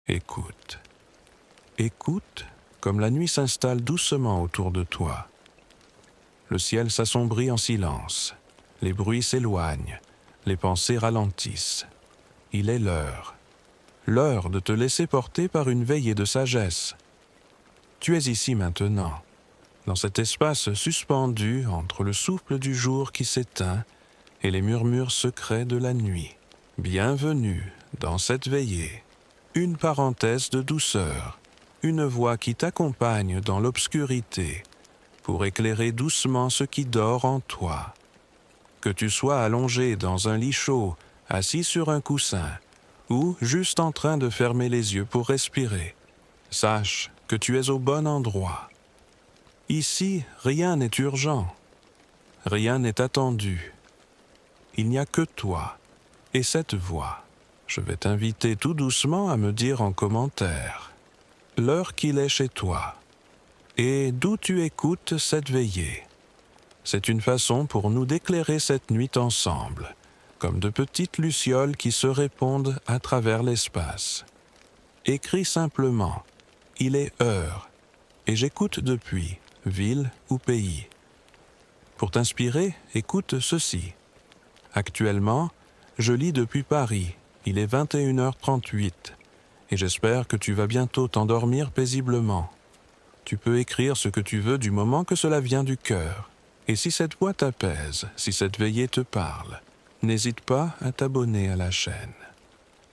Écoute. Écoute comme la nuit s'installe doucement autour de toi. Le ciel s'assombrit en silence. Les bruits s'éloignent. Les pensées ralentissent. Il est l'heure. L'heure de te laisser porter par une veillée de sagesse. Tu es ici maintenant, dans cet espace suspendu entre le souffle du jour qui s'éteint et les murmures secrets de la nuit. Bienvenue dans cette veillée. Une parenthèse de douceur, une voix qui t'accompagne dans l'obscurité pour éclairer doucement ce qui dort en toi. Que tu sois allongé dans un lit chaud, assis sur un coussin, ou juste en train de fermer les yeux pour respirer, sache que tu es au bon endroit. Ici, rien n'est urgent, rien n'est attendu. Il n'y a que toi et cette voix. Je vais t'inviter tout doucement à me dire en commentaire l'heure qu'il est chez toi et d'où tu écoutes cette veillée. C'est une façon pour nous d'éclairer cette nuit ensemble, comme de petites lucioles qui se répondent à travers l'espace. Écris simplement « Il est heure » et j'écoute depuis, ville ou pays. Pour t'inspirer, écoute ceci. Actuellement, je lis depuis Paris. Il est 21h38 et j'espère que tu vas bientôt t'endormir paisiblement. Tu peux écrire ce que tu veux du moment que cela vient du cœur. Et si cette voix t'apaise, si cette veillée te parle, n'hésite pas à t'abonner à la chaîne.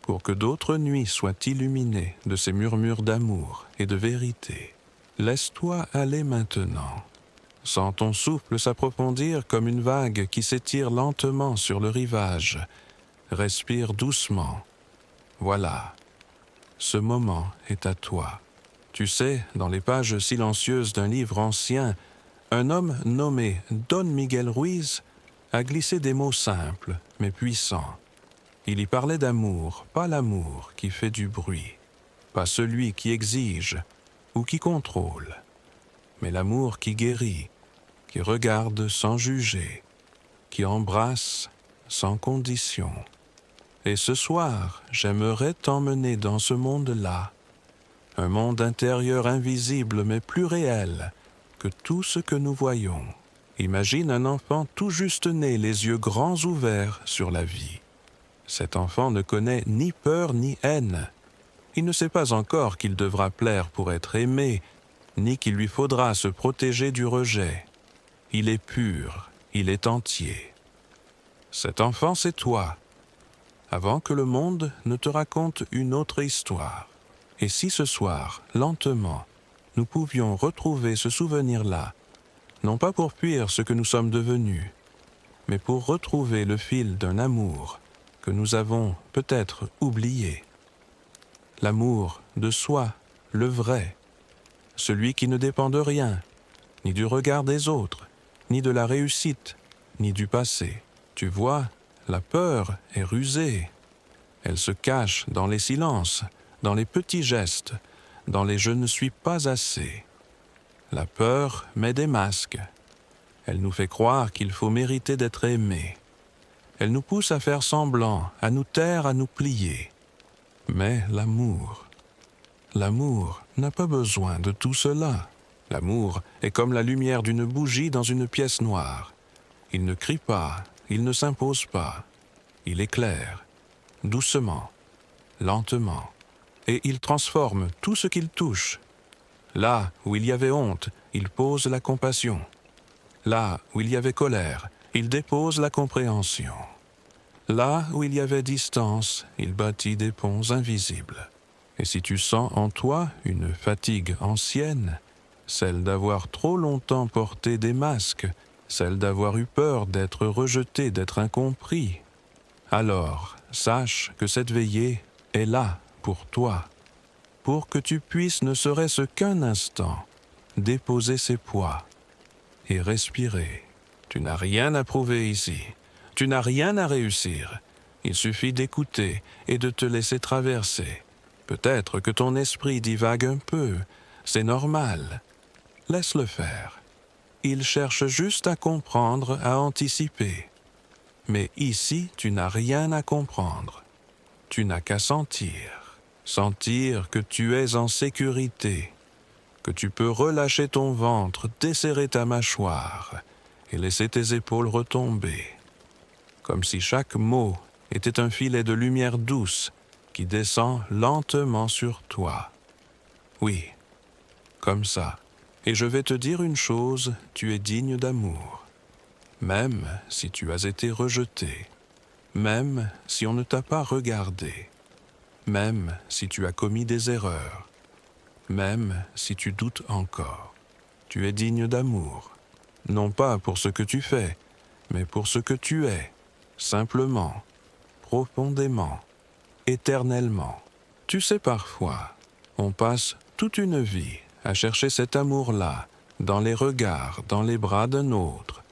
Pour que d'autres nuits soient illuminées de ces murmures d'amour et de vérité, laisse-toi aller maintenant. Sens ton souffle s'approfondir comme une vague qui s'étire lentement sur le rivage. Respire doucement. Voilà. Ce moment est à toi. Tu sais, dans les pages silencieuses d'un livre ancien, un homme nommé Don Miguel Ruiz a glissé des mots simples, mais puissants. Il y parlait d'amour, pas l'amour qui fait du bruit, pas celui qui exige ou qui contrôle, mais l'amour qui guérit, qui regarde sans juger, qui embrasse sans condition. Et ce soir, j'aimerais t'emmener dans ce monde-là, un monde intérieur invisible mais plus réel que tout ce que nous voyons. Imagine un enfant tout juste né, les yeux grands ouverts sur la vie. Cet enfant ne connaît ni peur ni haine. Il ne sait pas encore qu'il devra plaire pour être aimé, ni qu'il lui faudra se protéger du rejet. Il est pur, il est entier. Cet enfant, c'est toi, avant que le monde ne te raconte une autre histoire. Et si ce soir, lentement, nous pouvions retrouver ce souvenir-là, non pas pour fuir ce que nous sommes devenus, mais pour retrouver le fil d'un amour que nous avons peut-être oublié. L'amour de soi, le vrai, celui qui ne dépend de rien, ni du regard des autres, ni de la réussite, ni du passé. Tu vois, la peur est rusée. Elle se cache dans les silences, dans les petits gestes, dans les « je ne suis pas assez ». La peur met des masques. Elle nous fait croire qu'il faut mériter d'être aimé. Elle nous pousse à faire semblant, à nous taire, à nous plier. Mais l'amour n'a pas besoin de tout cela. L'amour est comme la lumière d'une bougie dans une pièce noire. Il ne crie pas, il ne s'impose pas. Il éclaire, doucement, lentement, et il transforme tout ce qu'il touche. Là où il y avait honte, il pose la compassion. Là où il y avait colère, il dépose la compréhension. Là où il y avait distance, il bâtit des ponts invisibles. Et si tu sens en toi une fatigue ancienne, celle d'avoir trop longtemps porté des masques, celle d'avoir eu peur d'être rejeté, d'être incompris, alors sache que cette veillée est là pour toi, pour que tu puisses ne serait-ce qu'un instant déposer ses poids et respirer. Tu n'as rien à prouver ici, tu n'as rien à réussir. Il suffit d'écouter et de te laisser traverser. Peut-être que ton esprit divague un peu, c'est normal. Laisse-le faire. Il cherche juste à comprendre, à anticiper. Mais ici, tu n'as rien à comprendre. Tu n'as qu'à sentir. sentir que tu es en sécurité, que tu peux relâcher ton ventre, desserrer ta mâchoire et laisser tes épaules retomber, comme si chaque mot était un filet de lumière douce qui descend lentement sur toi. Oui, comme ça. Et je vais te dire une chose, tu es digne d'amour. Même si tu as été rejeté, même si on ne t'a pas regardé, même si tu as commis des erreurs, même si tu doutes encore, tu es digne d'amour. Non pas pour ce que tu fais, mais pour ce que tu es, simplement, profondément, éternellement. Tu sais, parfois, on passe toute une vie à chercher cet amour-là, dans les regards, dans les bras d'un autre,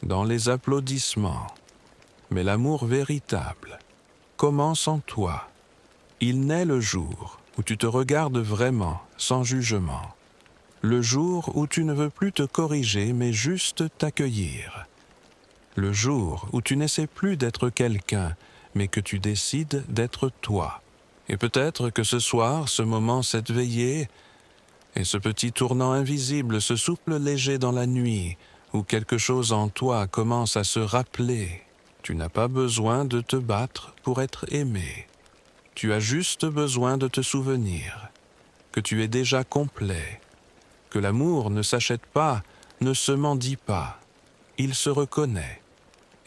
dans les applaudissements. Mais l'amour véritable commence en toi. Il naît le jour où tu te regardes vraiment, sans jugement. Le jour où tu ne veux plus te corriger, mais juste t'accueillir. Le jour où tu n'essaies plus d'être quelqu'un, mais que tu décides d'être toi. Et peut-être que ce soir, ce moment, cette veillée, et ce petit tournant invisible, ce souffle léger dans la nuit, où quelque chose en toi commence à se rappeler. Tu n'as pas besoin de te battre pour être aimé. Tu as juste besoin de te souvenir que tu es déjà complet, que l'amour ne s'achète pas, ne se mendie pas. Il se reconnaît,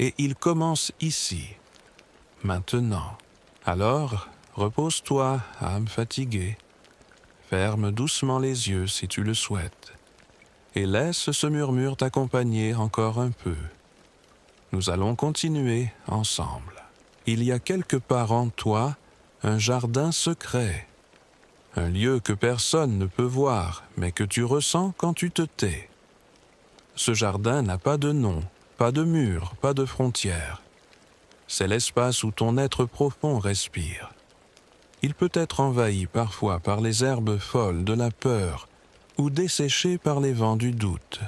et il commence ici, maintenant. Alors, repose-toi, âme fatiguée. Ferme doucement les yeux si tu le souhaites, et laisse ce murmure t'accompagner encore un peu. Nous allons continuer ensemble. Il y a quelque part en toi un jardin secret, un lieu que personne ne peut voir, mais que tu ressens quand tu te tais. Ce jardin n'a pas de nom, pas de mur, pas de frontières. C'est l'espace où ton être profond respire. Il peut être envahi parfois par les herbes folles de la peur ou desséché par les vents du doute.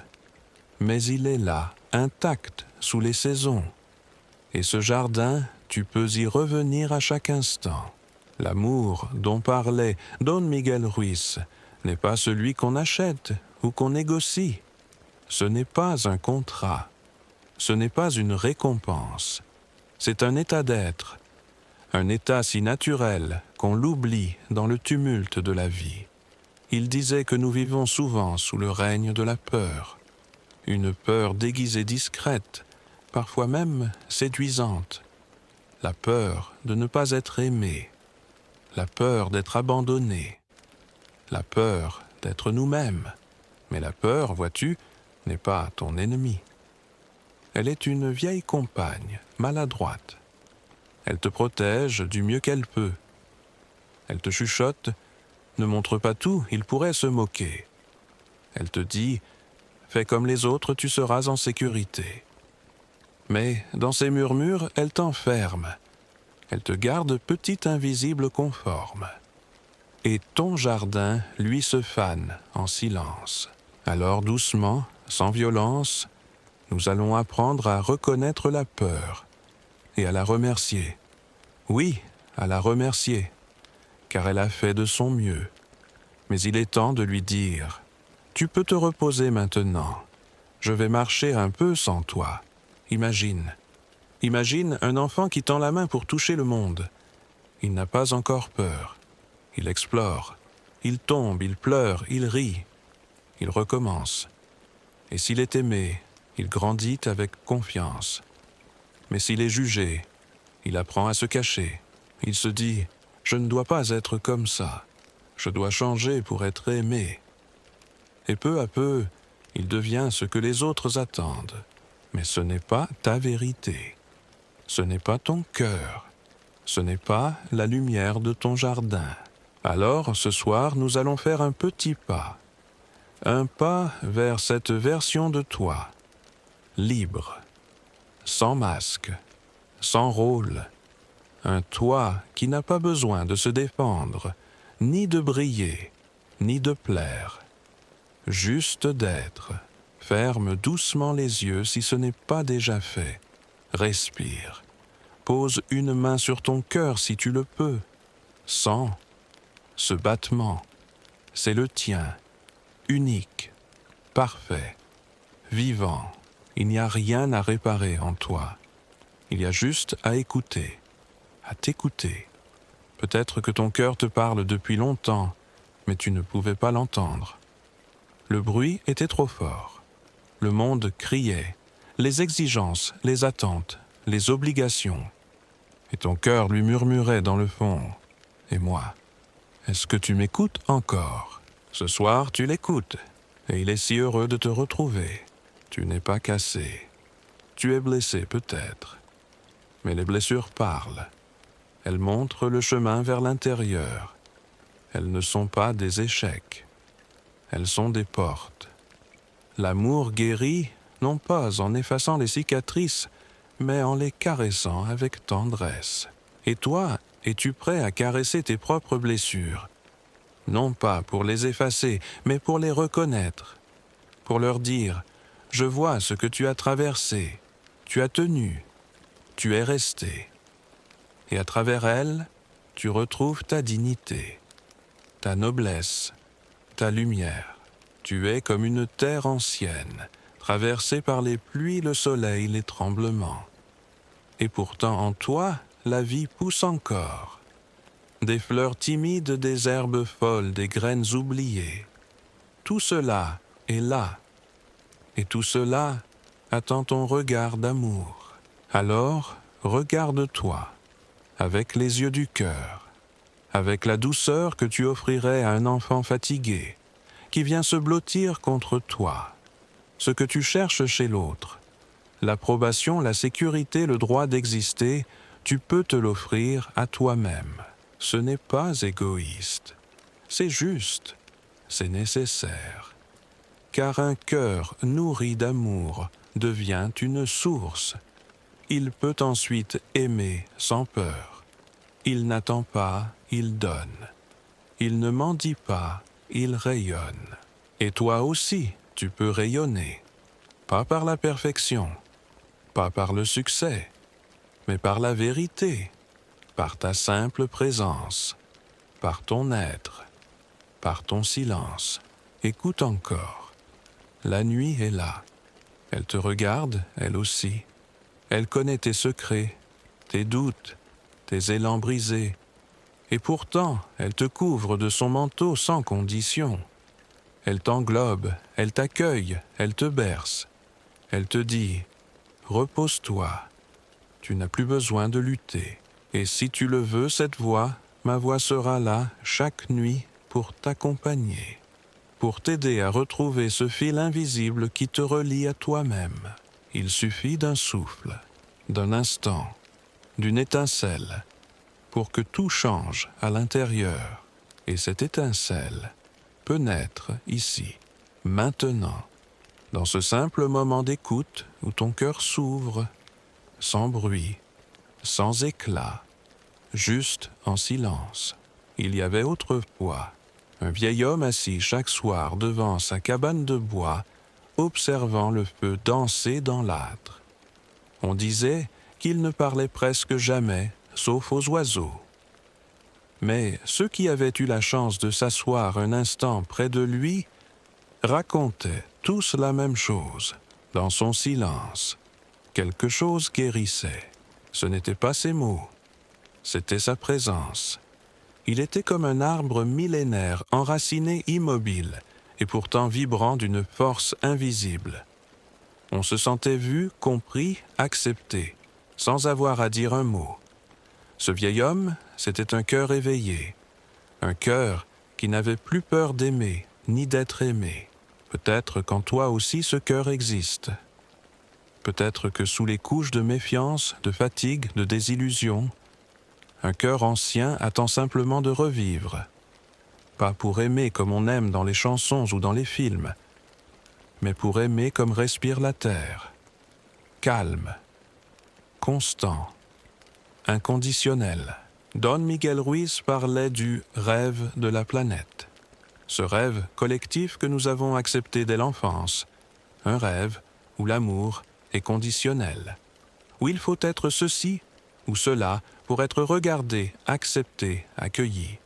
Mais il est là, intact, sous les saisons. Et ce jardin, tu peux y revenir à chaque instant. L'amour dont parlait Don Miguel Ruiz n'est pas celui qu'on achète ou qu'on négocie. Ce n'est pas un contrat. Ce n'est pas une récompense. C'est un état d'être, un état si naturel qu'on l'oublie dans le tumulte de la vie. Il disait que nous vivons souvent sous le règne de la peur, une peur déguisée discrète, parfois même séduisante. La peur de ne pas être aimé, la peur d'être abandonné, la peur d'être nous-mêmes. Mais la peur, vois-tu, n'est pas ton ennemi. Elle est une vieille compagne, maladroite. Elle te protège du mieux qu'elle peut. Elle te chuchote, ne montre pas tout, il pourrait se moquer. Elle te dit, fais comme les autres, tu seras en sécurité. Mais dans ces murmures, elle t'enferme. Elle te garde petit invisible conforme. Et ton jardin, lui, se fane en silence. Alors doucement, sans violence, nous allons apprendre à reconnaître la peur et à la remercier. Oui, à la remercier, car elle a fait de son mieux. Mais il est temps de lui dire, tu peux te reposer maintenant. Je vais marcher un peu sans toi. Imagine un enfant qui tend la main pour toucher le monde. Il n'a pas encore peur. Il explore. Il tombe, il pleure, il rit. Il recommence. Et s'il est aimé, il grandit avec confiance. Mais s'il est jugé, il apprend à se cacher. Il se dit, je ne dois pas être comme ça. Je dois changer pour être aimé. Et peu à peu, il devient ce que les autres attendent. Mais ce n'est pas ta vérité. Ce n'est pas ton cœur. Ce n'est pas la lumière de ton jardin. Alors, ce soir, nous allons faire un petit pas. Un pas vers cette version de toi, libre, sans masque, sans rôle. Un toi qui n'a pas besoin de se défendre, ni de briller, ni de plaire. Juste d'être. Ferme doucement les yeux si ce n'est pas déjà fait. Respire. Pose une main sur ton cœur si tu le peux. Sens. ce battement, c'est le tien, unique, parfait, vivant. Il n'y a rien à réparer en toi. Il y a juste à écouter, à t'écouter. Peut-être que ton cœur te parle depuis longtemps, mais tu ne pouvais pas l'entendre. Le bruit était trop fort. Le monde criait, les exigences, les attentes, les obligations. Et ton cœur lui murmurait dans le fond. Et moi, est-ce que tu m'écoutes encore? Ce soir, tu l'écoutes, et il est si heureux de te retrouver. Tu n'es pas cassé. Tu es blessé peut-être. Mais les blessures parlent. Elles montrent le chemin vers l'intérieur. Elles ne sont pas des échecs. Elles sont des portes. L'amour guérit, non pas en effaçant les cicatrices, mais en les caressant avec tendresse. Et toi, es-tu prêt à caresser tes propres blessures? Non pas pour les effacer, mais pour les reconnaître. Pour leur dire, je vois ce que tu as traversé, tu as tenu, tu es resté. Et à travers elles, tu retrouves ta dignité, ta noblesse, ta lumière. Tu es comme une terre ancienne, traversée par les pluies, le soleil, les tremblements. Et pourtant en toi, la vie pousse encore. Des fleurs timides, des herbes folles, des graines oubliées. Tout cela est là. Et tout cela attend ton regard d'amour. Alors, regarde-toi, avec les yeux du cœur, avec la douceur que tu offrirais à un enfant fatigué, qui vient se blottir contre toi. Ce que tu cherches chez l'autre, l'approbation, la sécurité, le droit d'exister, tu peux te l'offrir à toi-même. Ce n'est pas égoïste, c'est juste, c'est nécessaire. Car un cœur nourri d'amour devient une source. Il peut ensuite aimer sans peur. Il n'attend pas, il donne. Il ne mendie pas, il rayonne. Et toi aussi, tu peux rayonner. Pas par la perfection, pas par le succès, mais par la vérité, par ta simple présence, par ton être, par ton silence. Écoute encore. La nuit est là. Elle te regarde, elle aussi. Elle connaît tes secrets, tes doutes, tes élans brisés. Et pourtant, elle te couvre de son manteau sans condition. Elle t'englobe, elle t'accueille, elle te berce. Elle te dit « Repose-toi, tu n'as plus besoin de lutter. Et si tu le veux, cette voix, ma voix sera là chaque nuit pour t'accompagner, pour t'aider à retrouver ce fil invisible qui te relie à toi-même. Il suffit d'un souffle, d'un instant, d'une étincelle, pour que tout change à l'intérieur. Et cette étincelle peut naître ici, maintenant, dans ce simple moment d'écoute où ton cœur s'ouvre, sans bruit, sans éclat, juste en silence. Il y avait autrefois un vieil homme assis chaque soir devant sa cabane de bois, observant le feu danser dans l'âtre. On disait qu'il ne parlait presque jamais, sauf aux oiseaux. Mais ceux qui avaient eu la chance de s'asseoir un instant près de lui racontaient tous la même chose. Dans son silence, quelque chose guérissait. Ce n'était pas ses mots, c'était sa présence. Il était comme un arbre millénaire, enraciné, immobile, et pourtant vibrant d'une force invisible. On se sentait vu, compris, accepté, sans avoir à dire un mot. Ce vieil homme, c'était un cœur éveillé, un cœur qui n'avait plus peur d'aimer, ni d'être aimé. Peut-être qu'en toi aussi ce cœur existe. Peut-être que sous les couches de méfiance, de fatigue, de désillusion, un cœur ancien attend simplement de revivre. Pas pour aimer comme on aime dans les chansons ou dans les films, mais pour aimer comme respire la terre. Calme, constant, inconditionnel. Don Miguel Ruiz parlait du rêve de la planète. Ce rêve collectif que nous avons accepté dès l'enfance. Un rêve où l'amour est conditionnel. Où il faut être ceci ou cela pour être regardé, accepté, accueilli.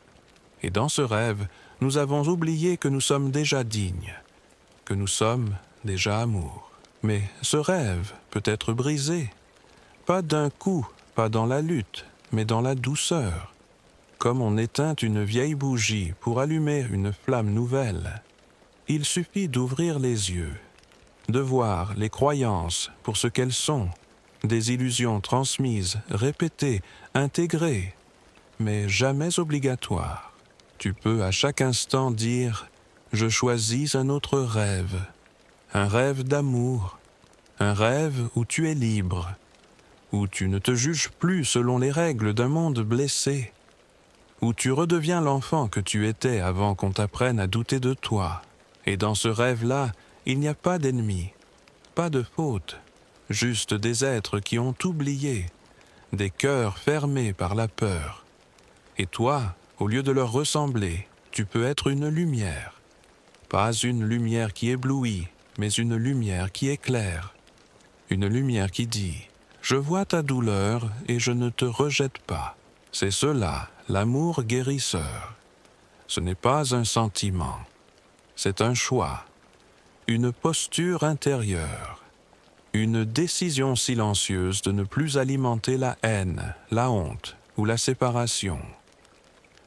Et dans ce rêve, nous avons oublié que nous sommes déjà dignes, que nous sommes déjà amour. Mais ce rêve peut être brisé, pas d'un coup, pas dans la lutte, mais dans la douceur, comme on éteint une vieille bougie pour allumer une flamme nouvelle. Il suffit d'ouvrir les yeux, de voir les croyances pour ce qu'elles sont, des illusions transmises, répétées, intégrées, mais jamais obligatoires. Tu peux à chaque instant dire « Je choisis un autre rêve », un rêve d'amour, un rêve où tu es libre, où tu ne te juges plus selon les règles d'un monde blessé, où tu redeviens l'enfant que tu étais avant qu'on t'apprenne à douter de toi. Et dans ce rêve-là, il n'y a pas d'ennemis, pas de faute, juste des êtres qui ont oublié, des cœurs fermés par la peur. Et toi, au lieu de leur ressembler, tu peux être une lumière. Pas une lumière qui éblouit, mais une lumière qui éclaire. Une lumière qui dit « Je vois ta douleur et je ne te rejette pas ». C'est cela, l'amour guérisseur. Ce n'est pas un sentiment, c'est un choix, une posture intérieure, une décision silencieuse de ne plus alimenter la haine, la honte ou la séparation,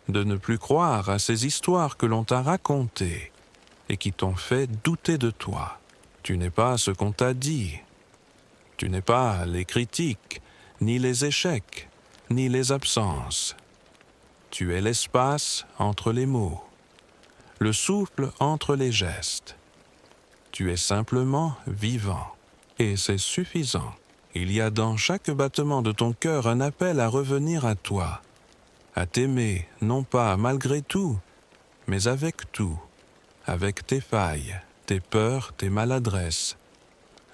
de ne plus croire à ces histoires que l'on t'a racontées et qui t'ont fait douter de toi. Tu n'es pas ce qu'on t'a dit, tu n'es pas les critiques, ni les échecs, ni les absences. Tu es l'espace entre les mots, le souffle entre les gestes. Tu es simplement vivant, et c'est suffisant. Il y a dans chaque battement de ton cœur un appel à revenir à toi, à t'aimer, non pas malgré tout, mais avec tout, avec tes failles, tes peurs, tes maladresses.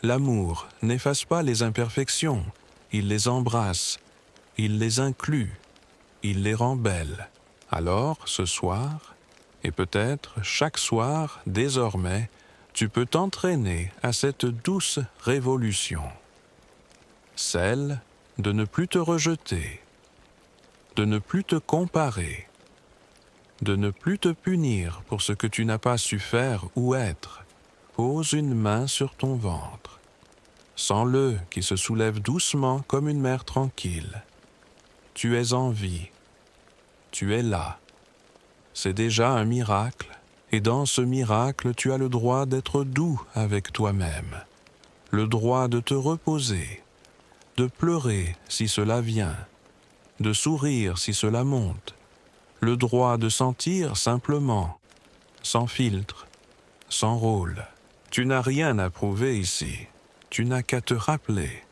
L'amour n'efface pas les imperfections, il les embrasse, il les inclut, il les rend belles. Alors, ce soir, et peut-être chaque soir, désormais, tu peux t'entraîner à cette douce révolution. Celle de ne plus te rejeter, de ne plus te comparer, de ne plus te punir pour ce que tu n'as pas su faire ou être. Pose une main sur ton ventre. Sens-le qui se soulève doucement comme une mer tranquille. Tu es en vie. Tu es là. C'est déjà un miracle, et dans ce miracle, tu as le droit d'être doux avec toi-même, le droit de te reposer, de pleurer si cela vient, de sourire si cela monte, le droit de sentir simplement, sans filtre, sans rôle. Tu n'as rien à prouver ici, tu n'as qu'à te rappeler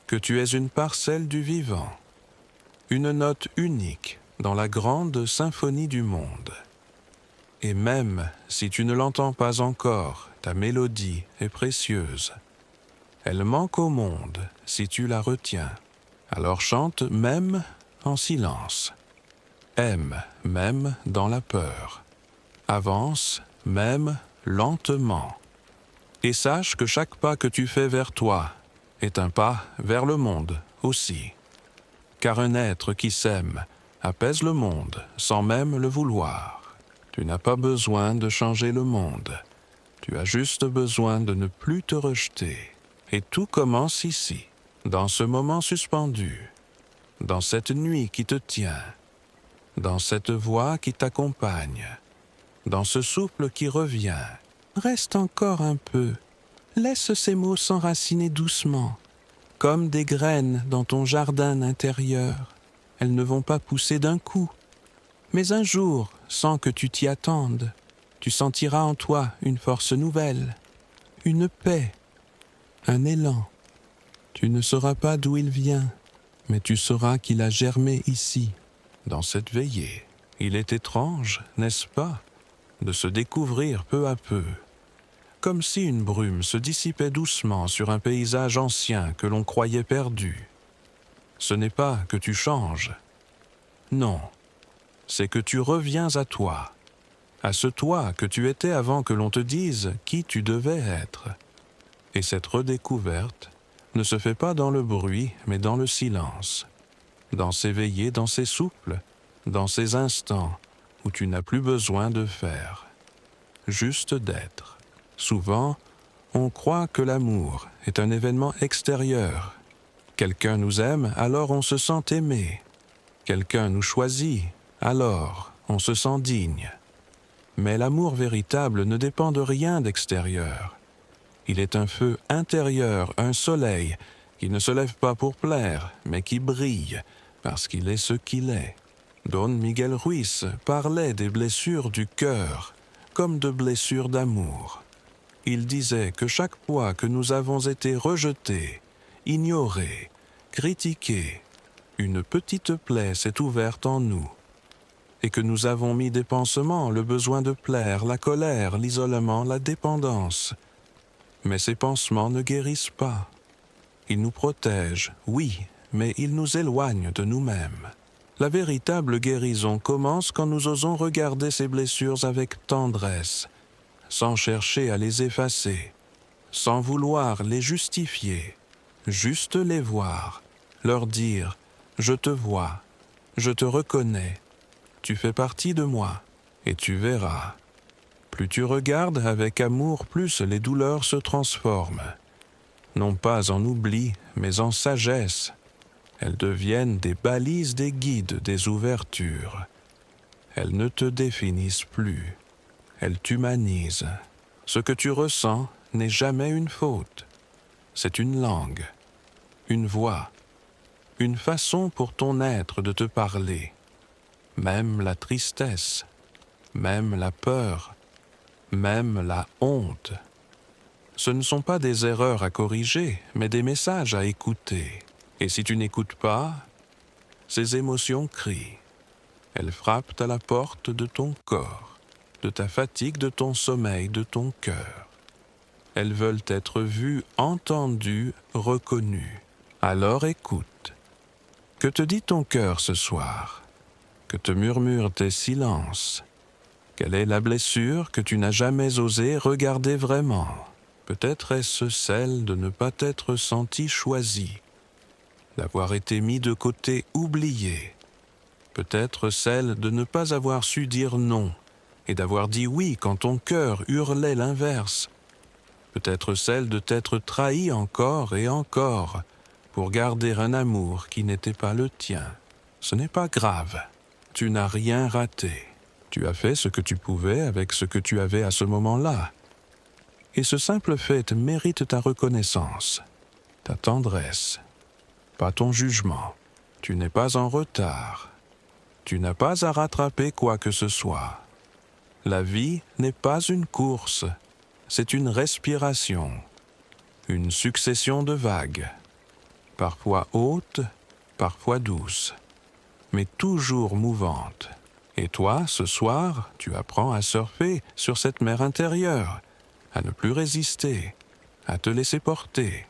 que tu es une parcelle du vivant, une note unique dans la grande symphonie du monde. Et même si tu ne l'entends pas encore, ta mélodie est précieuse. Elle manque au monde si tu la retiens. Alors chante même en silence. Aime même dans la peur. Avance même lentement. Et sache que chaque pas que tu fais vers toi est un pas vers le monde aussi. Car un être qui s'aime apaise le monde sans même le vouloir. Tu n'as pas besoin de changer le monde. Tu as juste besoin de ne plus te rejeter. Et tout commence ici, dans ce moment suspendu, dans cette nuit qui te tient, dans cette voix qui t'accompagne, dans ce souffle qui revient. Reste encore un peu. Laisse ces mots s'enraciner doucement, comme des graines dans ton jardin intérieur. Elles ne vont pas pousser d'un coup. Mais un jour, sans que tu t'y attendes, tu sentiras en toi une force nouvelle, une paix, un élan. Tu ne sauras pas d'où il vient, mais tu sauras qu'il a germé ici, dans cette veillée. Il est étrange, n'est-ce pas, de se découvrir peu à peu, comme si une brume se dissipait doucement sur un paysage ancien que l'on croyait perdu. Ce n'est pas que tu changes. Non, c'est que tu reviens à toi, à ce toi que tu étais avant que l'on te dise qui tu devais être. Et cette redécouverte ne se fait pas dans le bruit, mais dans le silence, dans ces veillées, dans ces souples, dans ces instants où tu n'as plus besoin de faire, juste d'être. Souvent, on croit que l'amour est un événement extérieur. Quelqu'un nous aime, alors on se sent aimé. Quelqu'un nous choisit, alors on se sent digne. Mais l'amour véritable ne dépend de rien d'extérieur. Il est un feu intérieur, un soleil, qui ne se lève pas pour plaire, mais qui brille, parce qu'il est ce qu'il est. Don Miguel Ruiz parlait des blessures du cœur, comme de blessures d'amour. Il disait que chaque fois que nous avons été rejetés, ignorés, critiqués, une petite plaie s'est ouverte en nous, et que nous avons mis des pansements, le besoin de plaire, la colère, l'isolement, la dépendance. Mais ces pansements ne guérissent pas. Ils nous protègent, oui, mais ils nous éloignent de nous-mêmes. La véritable guérison commence quand nous osons regarder ces blessures avec tendresse, sans chercher à les effacer, sans vouloir les justifier, juste les voir, leur dire « Je te vois, je te reconnais, tu fais partie de moi, et tu verras. » Plus tu regardes avec amour, plus les douleurs se transforment, non pas en oubli, mais en sagesse. Elles deviennent des balises, des guides, des ouvertures. Elles ne te définissent plus. Elles t'humanisent. Ce que tu ressens n'est jamais une faute. C'est une langue, une voix, une façon pour ton être de te parler. Même la tristesse, même la peur, même la honte. Ce ne sont pas des erreurs à corriger, mais des messages à écouter. Et si tu n'écoutes pas, ces émotions crient. Elles frappent à la porte de ton corps, de ta fatigue, de ton sommeil, de ton cœur. Elles veulent être vues, entendues, reconnues. Alors écoute. Que te dit ton cœur ce soir? Que te murmurent tes silences? Quelle est la blessure que tu n'as jamais osé regarder vraiment? Peut-être est-ce celle de ne pas t'être senti choisi, d'avoir été mis de côté, oublié. Peut-être celle de ne pas avoir su dire non et d'avoir dit oui quand ton cœur hurlait l'inverse. Peut-être celle de t'être trahi encore et encore pour garder un amour qui n'était pas le tien. Ce n'est pas grave. Tu n'as rien raté. Tu as fait ce que tu pouvais avec ce que tu avais à ce moment-là. Et ce simple fait mérite ta reconnaissance, ta tendresse, pas ton jugement. Tu n'es pas en retard. Tu n'as pas à rattraper quoi que ce soit. La vie n'est pas une course, c'est une respiration, une succession de vagues, parfois hautes, parfois douces, mais toujours mouvantes. Et toi, ce soir, tu apprends à surfer sur cette mer intérieure, à ne plus résister, à te laisser porter.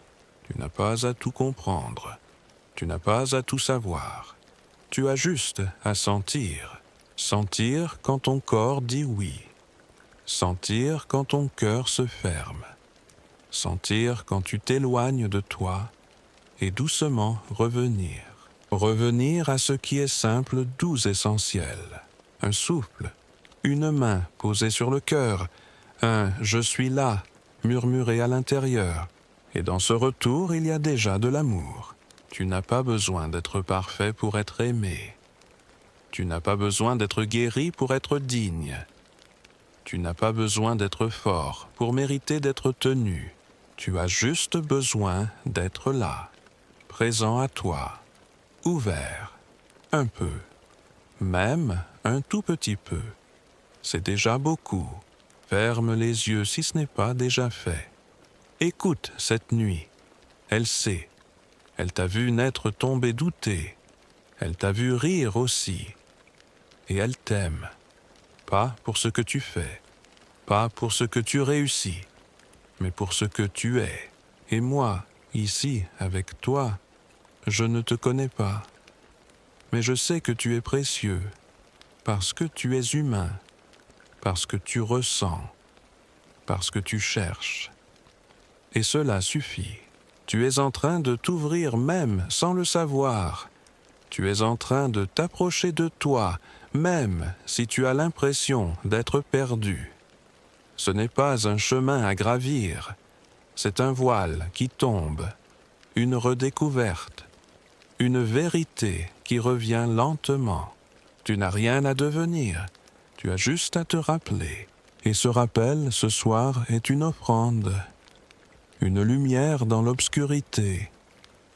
Tu n'as pas à tout comprendre, tu n'as pas à tout savoir. Tu as juste à sentir. Sentir quand ton corps dit oui. Sentir quand ton cœur se ferme. Sentir quand tu t'éloignes de toi et doucement revenir. Revenir à ce qui est simple, doux, essentiel. Un souffle, une main posée sur le cœur, un « je suis là » murmuré à l'intérieur. Et dans ce retour, il y a déjà de l'amour. Tu n'as pas besoin d'être parfait pour être aimé. Tu n'as pas besoin d'être guéri pour être digne. Tu n'as pas besoin d'être fort pour mériter d'être tenu. Tu as juste besoin d'être là, présent à toi, ouvert, un peu, même un tout petit peu. C'est déjà beaucoup. Ferme les yeux si ce n'est pas déjà fait. Écoute cette nuit. Elle sait. Elle t'a vu naître, tomber, douter. Elle t'a vu rire aussi. Et elle t'aime. Pas pour ce que tu fais, pas pour ce que tu réussis, mais pour ce que tu es. Et moi, ici, avec toi, je ne te connais pas. Mais je sais que tu es précieux, parce que tu es humain, parce que tu ressens, parce que tu cherches. Et cela suffit. Tu es en train de t'ouvrir même sans le savoir. Tu es en train de t'approcher de toi, même si tu as l'impression d'être perdu. Ce n'est pas un chemin à gravir, c'est un voile qui tombe, une redécouverte, une vérité qui revient lentement. Tu n'as rien à devenir, tu as juste à te rappeler. Et ce rappel, ce soir, est une offrande, une lumière dans l'obscurité,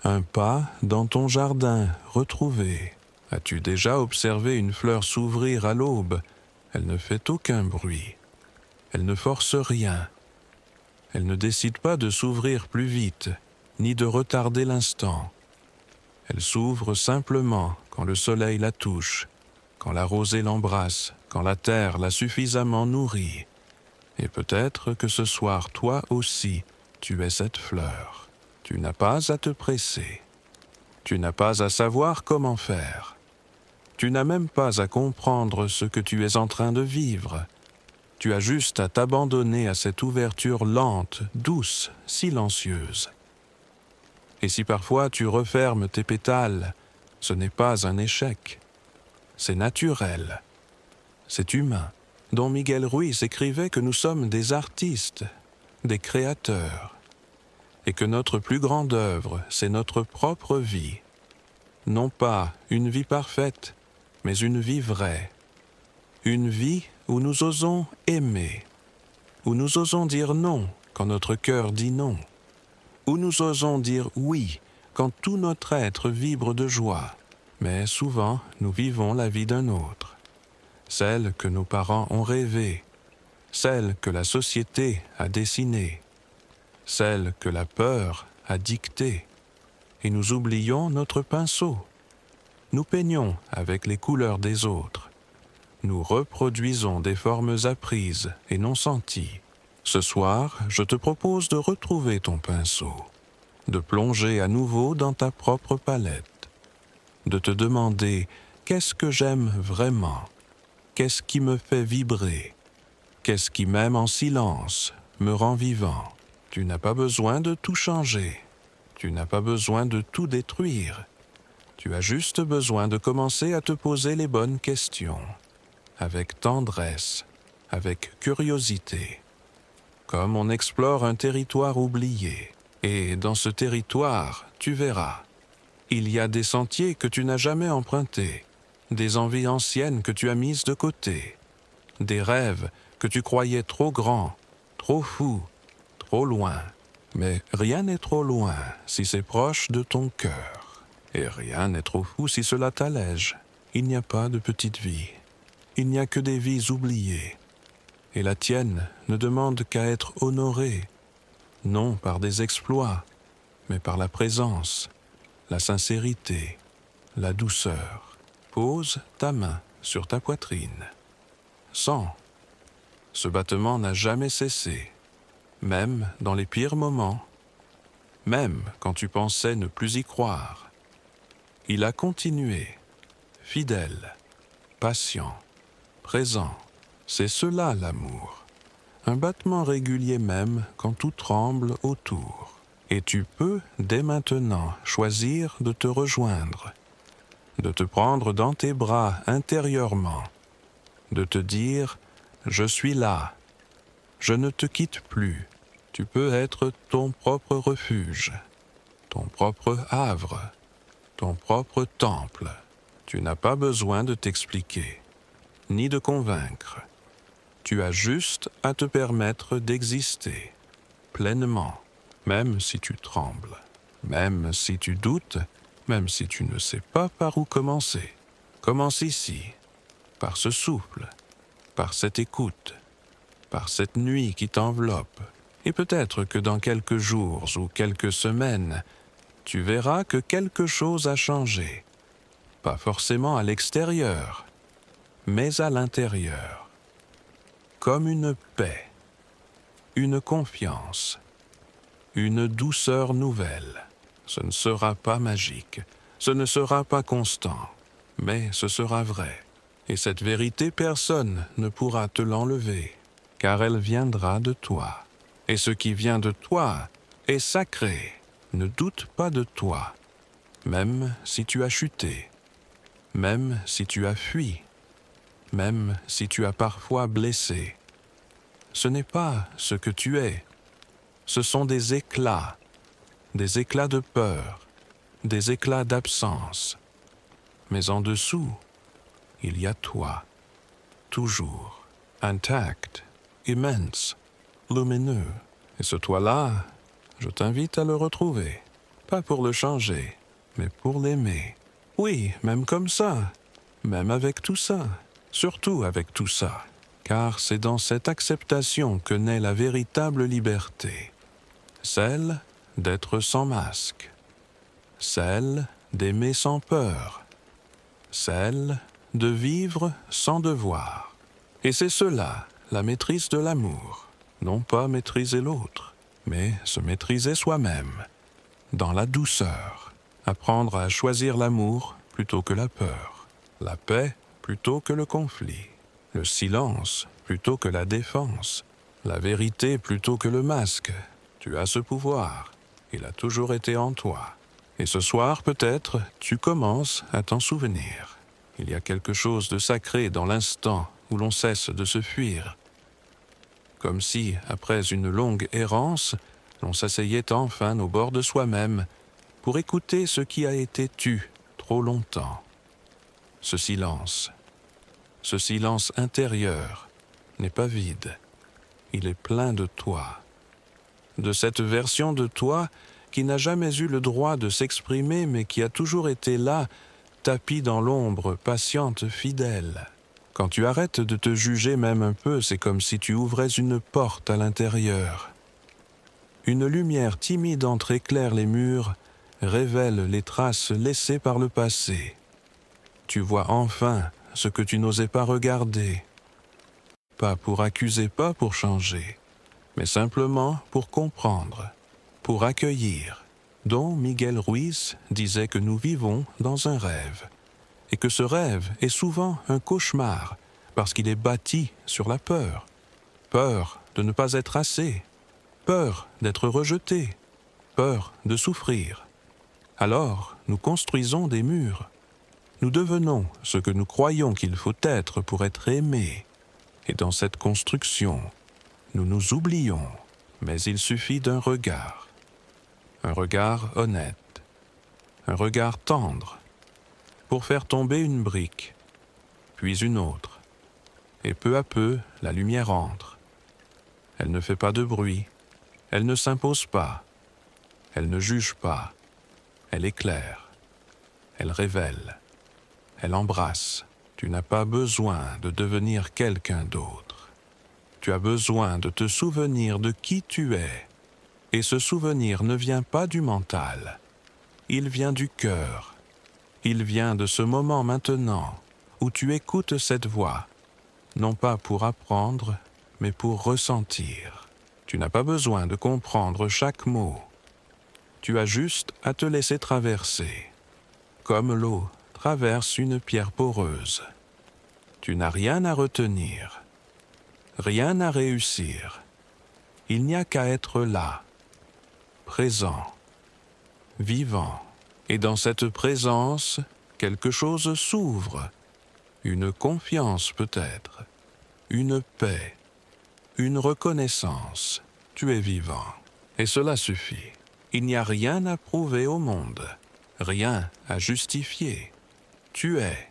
un pas dans ton jardin retrouvé. As-tu déjà observé une fleur s'ouvrir à l'aube? Elle ne fait aucun bruit. Elle ne force rien. Elle ne décide pas de s'ouvrir plus vite, ni de retarder l'instant. Elle s'ouvre simplement quand le soleil la touche, quand la rosée l'embrasse, quand la terre l'a suffisamment nourrie. Et peut-être que ce soir, toi aussi, tu es cette fleur. Tu n'as pas à te presser. Tu n'as pas à savoir comment faire. Tu n'as même pas à comprendre ce que tu es en train de vivre. Tu as juste à t'abandonner à cette ouverture lente, douce, silencieuse. Et si parfois tu refermes tes pétales, ce n'est pas un échec. C'est naturel. C'est humain. Don Miguel Ruiz écrivait que nous sommes des artistes, des créateurs, et que notre plus grande œuvre, c'est notre propre vie. Non pas une vie parfaite, mais une vie vraie. Une vie où nous osons aimer, où nous osons dire non quand notre cœur dit non, où nous osons dire oui quand tout notre être vibre de joie. Mais souvent, nous vivons la vie d'un autre, celle que nos parents ont rêvée, celle que la société a dessinée, celle que la peur a dictée, et nous oublions notre pinceau. Nous peignons avec les couleurs des autres. Nous reproduisons des formes apprises et non senties. Ce soir, je te propose de retrouver ton pinceau, de plonger à nouveau dans ta propre palette, de te demander qu'est-ce que j'aime vraiment, qu'est-ce qui me fait vibrer, qu'est-ce qui même en silence me rend vivant. Tu n'as pas besoin de tout changer, tu n'as pas besoin de tout détruire. Tu as juste besoin de commencer à te poser les bonnes questions, avec tendresse, avec curiosité, comme on explore un territoire oublié. Et dans ce territoire, tu verras, il y a des sentiers que tu n'as jamais empruntés, des envies anciennes que tu as mises de côté, des rêves que tu croyais trop grands, trop fous, trop loin. Mais rien n'est trop loin si c'est proche de ton cœur. Et rien n'est trop fou si cela t'allège. Il n'y a pas de petite vie. Il n'y a que des vies oubliées. Et la tienne ne demande qu'à être honorée, non par des exploits, mais par la présence, la sincérité, la douceur. Pose ta main sur ta poitrine. Sens. Ce battement n'a jamais cessé, même dans les pires moments, même quand tu pensais ne plus y croire. Il a continué, fidèle, patient, présent. C'est cela l'amour. Un battement régulier même quand tout tremble autour. Et tu peux, dès maintenant, choisir de te rejoindre, de te prendre dans tes bras intérieurement, de te dire « Je suis là, je ne te quitte plus ». Tu peux être ton propre refuge, ton propre havre, ton propre temple. Tu n'as pas besoin de t'expliquer, ni de convaincre. Tu as juste à te permettre d'exister pleinement, même si tu trembles, même si tu doutes, même si tu ne sais pas par où commencer. Commence ici, par ce souffle, par cette écoute, par cette nuit qui t'enveloppe. Et peut-être que dans quelques jours ou quelques semaines, tu verras que quelque chose a changé. Pas forcément à l'extérieur, mais à l'intérieur. Comme une paix, une confiance, une douceur nouvelle. Ce ne sera pas magique, ce ne sera pas constant, mais ce sera vrai. Et cette vérité, personne ne pourra te l'enlever, car elle viendra de toi. Et ce qui vient de toi est sacré. Ne doute pas de toi, même si tu as chuté. même si tu as fui, même si tu as parfois blessé. Ce n'est pas ce que tu es, ce sont des éclats de peur, des éclats d'absence. Mais en dessous, il y a toi, toujours, intact, immense, lumineux. Et ce toi-là, je t'invite à le retrouver, pas pour le changer, mais pour l'aimer. Oui, même comme ça, même avec tout ça, surtout avec tout ça, car c'est dans cette acceptation que naît la véritable liberté, celle d'être sans masque, celle d'aimer sans peur, celle de vivre sans devoir. Et c'est cela, la maîtrise de l'amour, non pas maîtriser l'autre, mais se maîtriser soi-même, dans la douceur, apprendre à choisir l'amour plutôt que la peur, la paix plutôt que le conflit, le silence plutôt que la défense, la vérité plutôt que le masque. Tu as ce pouvoir, il a toujours été en toi. Et ce soir, peut-être, tu commences à t'en souvenir. Il y a quelque chose de sacré dans l'instant où l'on cesse de se fuir. Comme si, après une longue errance, l'on s'asseyait enfin au bord de soi-même pour écouter ce qui a été tu trop longtemps. Ce silence intérieur, n'est pas vide. Il est plein de toi. De cette version de toi qui n'a jamais eu le droit de s'exprimer mais qui a toujours été là, tapie dans l'ombre, patiente, fidèle. Quand tu arrêtes de te juger même un peu, c'est comme si tu ouvrais une porte à l'intérieur. Une lumière timide éclaire les murs, révèle les traces laissées par le passé. Tu vois enfin ce que tu n'osais pas regarder. Pas pour accuser, pas pour changer, mais simplement pour comprendre, pour accueillir, dont Miguel Ruiz disait que nous vivons dans un rêve, et que ce rêve est souvent un cauchemar, parce qu'il est bâti sur la peur. Peur de ne pas être assez, peur d'être rejeté, peur de souffrir. Alors, nous construisons des murs. Nous devenons ce que nous croyons qu'il faut être pour être aimés. Et dans cette construction, nous nous oublions, mais il suffit d'un regard. Un regard honnête, un regard tendre, pour faire tomber une brique, puis une autre. Et peu à peu, la lumière entre. Elle ne fait pas de bruit, elle ne s'impose pas, elle ne juge pas, elle éclaire, elle révèle, elle embrasse. Tu n'as pas besoin de devenir quelqu'un d'autre. Tu as besoin de te souvenir de qui tu es. Et ce souvenir ne vient pas du mental. Il vient du cœur. Il vient de ce moment maintenant où tu écoutes cette voix, non pas pour apprendre, mais pour ressentir. Tu n'as pas besoin de comprendre chaque mot. Tu as juste à te laisser traverser, comme l'eau traverse une pierre poreuse. Tu n'as rien à retenir, rien à réussir. Il n'y a qu'à être là, présent, vivant. Et dans cette présence, quelque chose s'ouvre, une confiance peut-être, une paix, une reconnaissance. Tu es vivant, et cela suffit. Il n'y a rien à prouver au monde, rien à justifier. Tu es,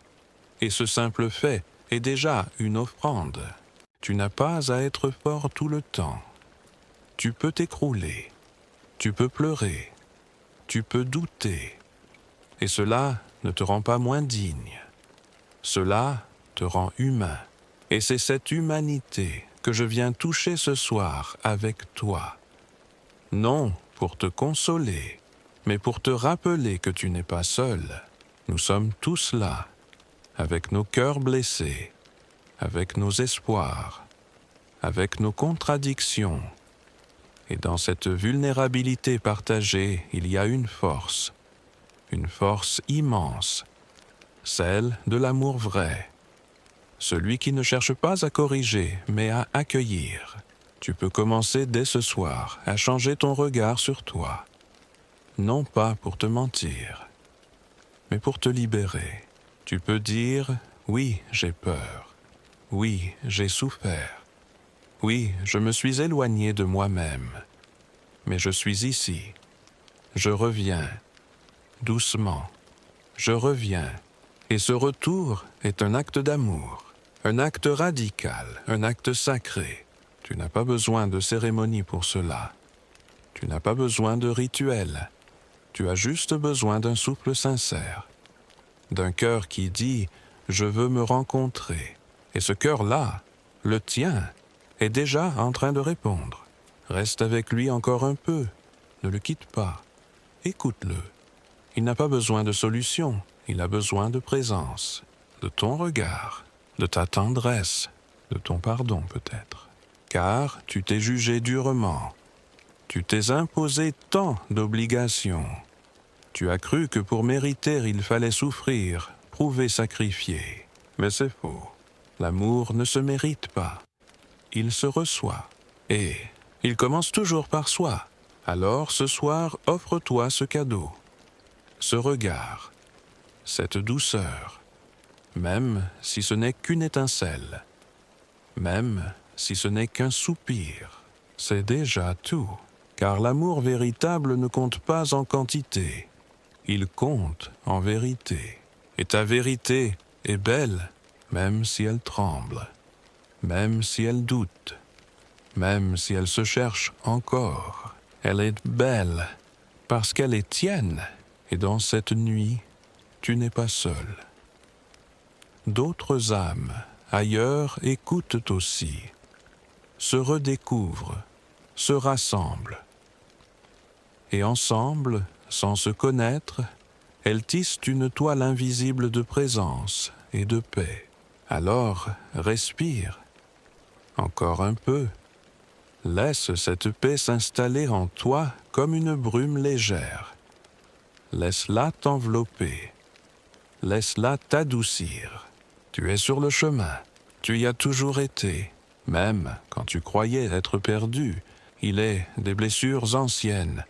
et ce simple fait est déjà une offrande. Tu n'as pas à être fort tout le temps. Tu peux t'écrouler, tu peux pleurer, tu peux douter, et cela ne te rend pas moins digne. Cela te rend humain, et c'est cette humanité que je viens toucher ce soir avec toi. Non pour te consoler, mais pour te rappeler que tu n'es pas seul. Nous sommes tous là, avec nos cœurs blessés, avec nos espoirs, avec nos contradictions. Et dans cette vulnérabilité partagée, il y a une force immense, celle de l'amour vrai, celui qui ne cherche pas à corriger, mais à accueillir. Tu peux commencer dès ce soir à changer ton regard sur toi, non pas pour te mentir, mais pour te libérer. Tu peux dire « Oui, j'ai peur. Oui, j'ai souffert. Oui, je me suis éloigné de moi-même. Mais je suis ici. Je reviens. Doucement. Je reviens. » Et ce retour est un acte d'amour, un acte radical, un acte sacré. Tu n'as pas besoin de cérémonie pour cela. Tu n'as pas besoin de rituel. Tu as juste besoin d'un souffle sincère, d'un cœur qui dit « Je veux me rencontrer ». Et ce cœur-là, le tien, est déjà en train de répondre. Reste avec lui encore un peu. Ne le quitte pas. Écoute-le. Il n'a pas besoin de solution. Il a besoin de présence, de ton regard, de ta tendresse, de ton pardon peut-être. Car tu t'es jugé durement. Tu t'es imposé tant d'obligations. Tu as cru que pour mériter, il fallait souffrir, prouver, sacrifier. Mais c'est faux. L'amour ne se mérite pas. Il se reçoit. Et il commence toujours par soi. Alors ce soir, offre-toi ce cadeau, ce regard, cette douceur, même si ce n'est qu'une étincelle, même si ce n'est qu'un soupir. C'est déjà tout, car l'amour véritable ne compte pas en quantité, il compte en vérité. Et ta vérité est belle, même si elle tremble, même si elle doute, même si elle se cherche encore. Elle est belle parce qu'elle est tienne, et dans cette nuit, tu n'es pas seul. D'autres âmes, ailleurs, écoutent aussi, se redécouvrent, se rassemblent. Et ensemble, sans se connaître, elles tissent une toile invisible de présence et de paix. Alors, respire, encore un peu. Laisse cette paix s'installer en toi comme une brume légère. Laisse-la t'envelopper. Laisse-la t'adoucir. Tu es sur le chemin. Tu y as toujours été. Même quand tu croyais être perdu, il est des blessures anciennes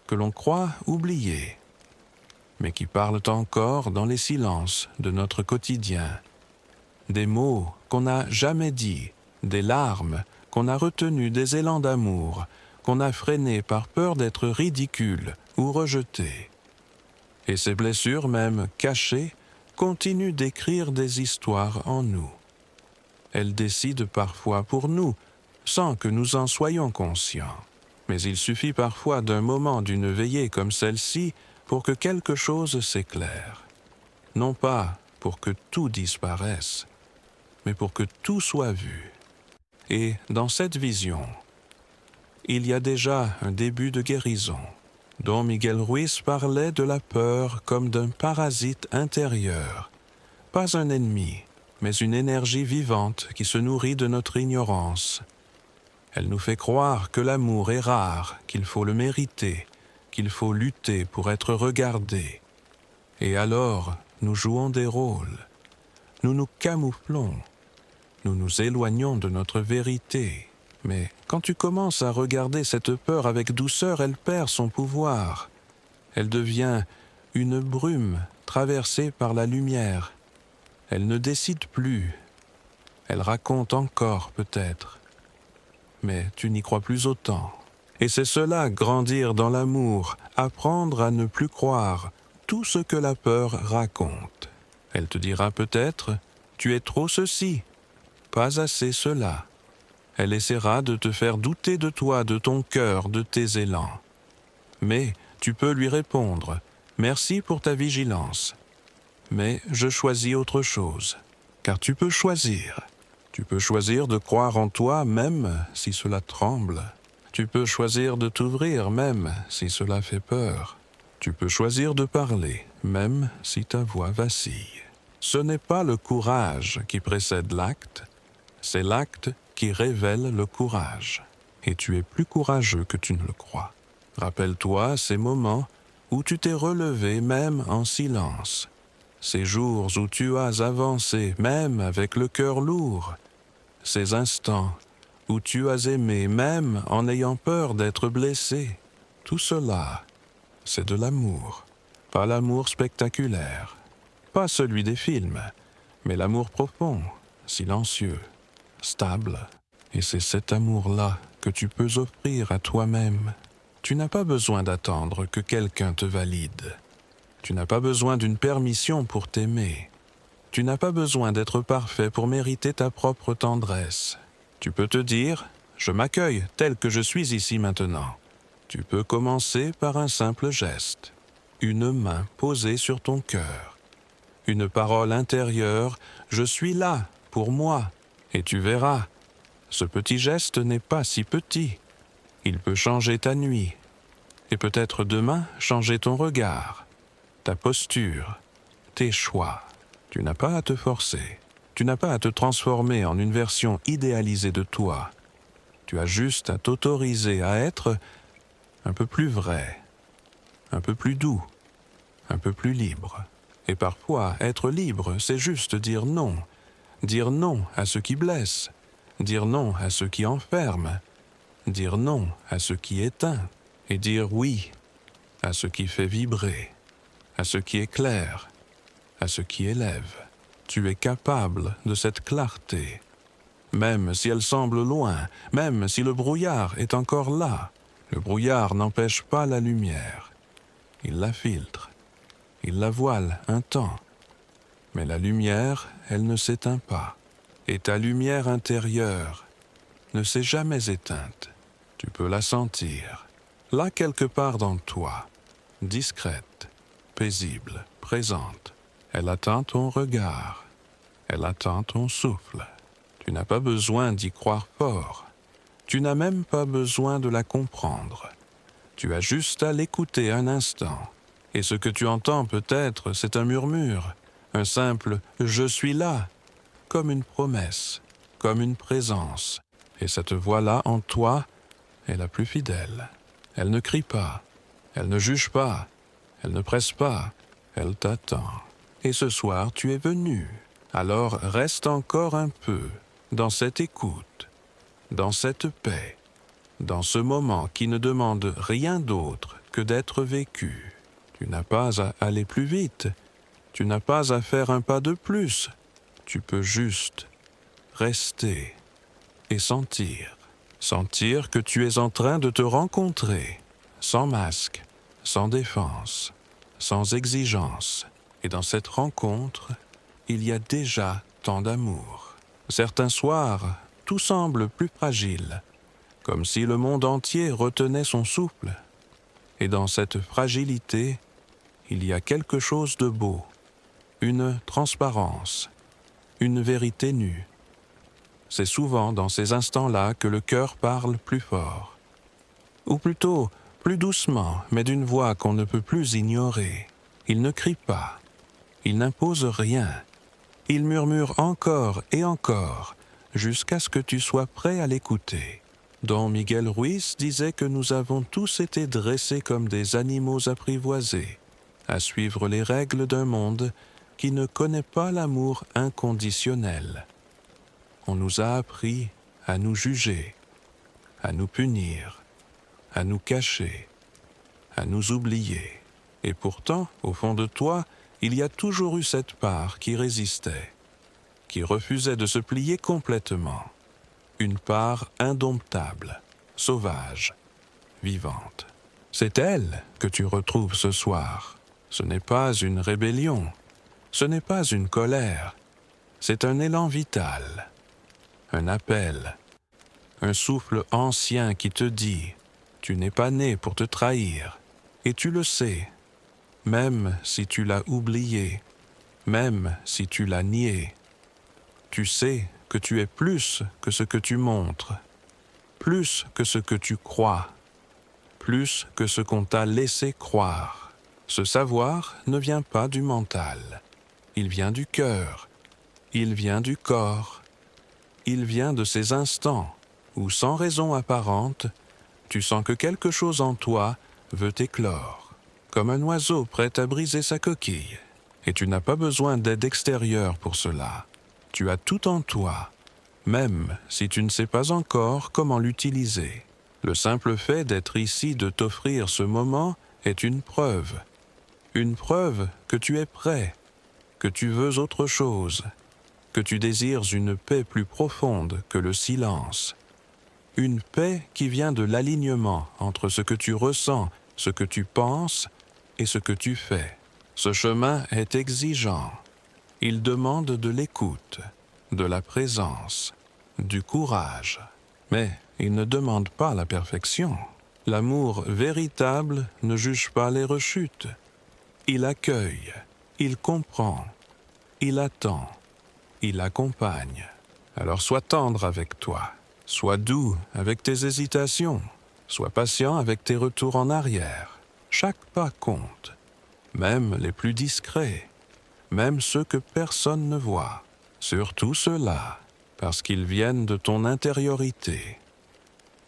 que l'on croit oubliées, mais qui parlent encore dans les silences de notre quotidien. Des mots qu'on n'a jamais dits, des larmes qu'on a retenues, des élans d'amour qu'on a freinés par peur d'être ridicules ou rejetés. Et ces blessures même cachées continuent d'écrire des histoires en nous. Elles décident parfois pour nous, sans que nous en soyons conscients. Mais il suffit parfois d'un moment d'une veillée comme celle-ci pour que quelque chose s'éclaire. Non pas pour que tout disparaisse, mais pour que tout soit vu. Et dans cette vision, il y a déjà un début de guérison. Don Miguel Ruiz parlait de la peur comme d'un parasite intérieur, pas un ennemi, mais une énergie vivante qui se nourrit de notre ignorance. Elle nous fait croire que l'amour est rare, qu'il faut le mériter, qu'il faut lutter pour être regardé. Et alors, nous jouons des rôles. Nous nous camouflons. Nous nous éloignons de notre vérité. Mais quand tu commences à regarder cette peur avec douceur, elle perd son pouvoir. Elle devient une brume traversée par la lumière. Elle ne décide plus. Elle raconte encore peut-être. Mais tu n'y crois plus autant. Et c'est cela, grandir dans l'amour, apprendre à ne plus croire tout ce que la peur raconte. Elle te dira peut-être, tu es trop ceci, pas assez cela. Elle essaiera de te faire douter de toi, de ton cœur, de tes élans. Mais tu peux lui répondre, merci pour ta vigilance. Mais je choisis autre chose, car tu peux choisir. Tu peux choisir de croire en toi même si cela tremble. Tu peux choisir de t'ouvrir même si cela fait peur. Tu peux choisir de parler même si ta voix vacille. Ce n'est pas le courage qui précède l'acte, c'est l'acte qui révèle le courage. Et tu es plus courageux que tu ne le crois. Rappelle-toi ces moments où tu t'es relevé même en silence. Ces jours où tu as avancé même avec le cœur lourd. Ces instants où tu as aimé même en ayant peur d'être blessé. Tout cela, c'est de l'amour, pas l'amour spectaculaire, pas celui des films, mais l'amour profond, silencieux, stable. Et c'est cet amour-là que tu peux offrir à toi-même. Tu n'as pas besoin d'attendre que quelqu'un te valide. Tu n'as pas besoin d'une permission pour t'aimer. Tu n'as pas besoin d'être parfait pour mériter ta propre tendresse. Tu peux te dire « Je m'accueille tel que je suis ici maintenant ». Tu peux commencer par un simple geste, une main posée sur ton cœur, une parole intérieure « Je suis là pour moi ». Et tu verras, ce petit geste n'est pas si petit. Il peut changer ta nuit, et peut-être demain changer ton regard, ta posture, tes choix. Tu n'as pas à te forcer, tu n'as pas à te transformer en une version idéalisée de toi. Tu as juste à t'autoriser à être un peu plus vrai, un peu plus doux, un peu plus libre. Et parfois, être libre, c'est juste dire non à ce qui blesse, dire non à ce qui enferme, dire non à ce qui éteint, et dire oui à ce qui fait vibrer, à ce qui éclaire, à ce qui élève. Tu es capable de cette clarté, même si elle semble loin, même si le brouillard est encore là. Le brouillard n'empêche pas la lumière. Il la filtre, il la voile un temps. Mais la lumière, elle ne s'éteint pas. Et ta lumière intérieure ne s'est jamais éteinte. Tu peux la sentir, là quelque part dans toi, discrète, paisible, présente. Elle attend ton regard, elle attend ton souffle. Tu n'as pas besoin d'y croire fort. Tu n'as même pas besoin de la comprendre. Tu as juste à l'écouter un instant. Et ce que tu entends peut-être, c'est un murmure, un simple « je suis là », comme une promesse, comme une présence. Et cette voix-là en toi est la plus fidèle. Elle ne crie pas, elle ne juge pas, elle ne presse pas, elle t'attend. Et ce soir, tu es venu. Alors reste encore un peu dans cette écoute, dans cette paix, dans ce moment qui ne demande rien d'autre que d'être vécu. Tu n'as pas à aller plus vite, tu n'as pas à faire un pas de plus, tu peux juste rester et sentir. Sentir que tu es en train de te rencontrer, sans masque, sans défense, sans exigence. Et dans cette rencontre, il y a déjà tant d'amour. Certains soirs, tout semble plus fragile, comme si le monde entier retenait son souffle. Et dans cette fragilité, il y a quelque chose de beau, une transparence, une vérité nue. C'est souvent dans ces instants-là que le cœur parle plus fort. Ou plutôt, plus doucement, mais d'une voix qu'on ne peut plus ignorer. Il ne crie pas, il n'impose rien. Il murmure encore et encore, jusqu'à ce que tu sois prêt à l'écouter. Don Miguel Ruiz disait que nous avons tous été dressés comme des animaux apprivoisés, à suivre les règles d'un monde qui ne connaît pas l'amour inconditionnel. On nous a appris à nous juger, à nous punir, à nous cacher, à nous oublier. Et pourtant, au fond de toi, il y a toujours eu cette part qui résistait, qui refusait de se plier complètement. Une part indomptable, sauvage, vivante. C'est elle que tu retrouves ce soir. Ce n'est pas une rébellion, ce n'est pas une colère, c'est un élan vital, un appel, un souffle ancien qui te dit « Tu n'es pas né pour te trahir » et tu le sais, même si tu l'as oublié, même si tu l'as nié. Tu sais que tu es plus que ce que tu montres, plus que ce que tu crois, plus que ce qu'on t'a laissé croire. Ce savoir ne vient pas du mental, il vient du cœur, il vient du corps, il vient de ces instants où, sans raison apparente, tu sens que quelque chose en toi veut éclore, comme un oiseau prêt à briser sa coquille. Et tu n'as pas besoin d'aide extérieure pour cela. Tu as tout en toi, même si tu ne sais pas encore comment l'utiliser. Le simple fait d'être ici, de t'offrir ce moment, est une preuve que tu es prêt, que tu veux autre chose, que tu désires une paix plus profonde que le silence. Une paix qui vient de l'alignement entre ce que tu ressens, ce que tu penses et ce que tu fais. Ce chemin est exigeant. Il demande de l'écoute, de la présence, du courage. Mais il ne demande pas la perfection. L'amour véritable ne juge pas les rechutes. Il accueille, il comprend, il attend, il accompagne. Alors sois tendre avec toi. Sois doux avec tes hésitations. Sois patient avec tes retours en arrière. Chaque pas compte, même les plus discrets, même ceux que personne ne voit. Surtout ceux-là, parce qu'ils viennent de ton intériorité,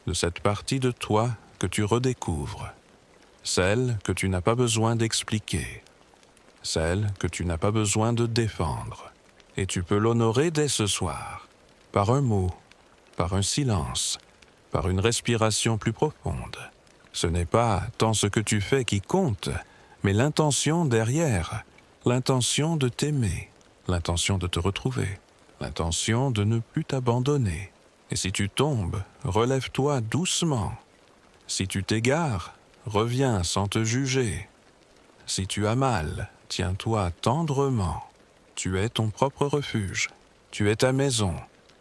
de cette partie de toi que tu redécouvres, celle que tu n'as pas besoin d'expliquer, celle que tu n'as pas besoin de défendre. Et tu peux l'honorer dès ce soir, par un mot, par un silence, par une respiration plus profonde. Ce n'est pas tant ce que tu fais qui compte, mais l'intention derrière, l'intention de t'aimer, l'intention de te retrouver, l'intention de ne plus t'abandonner. Et si tu tombes, relève-toi doucement. Si tu t'égares, reviens sans te juger. Si tu as mal, tiens-toi tendrement. Tu es ton propre refuge, tu es ta maison.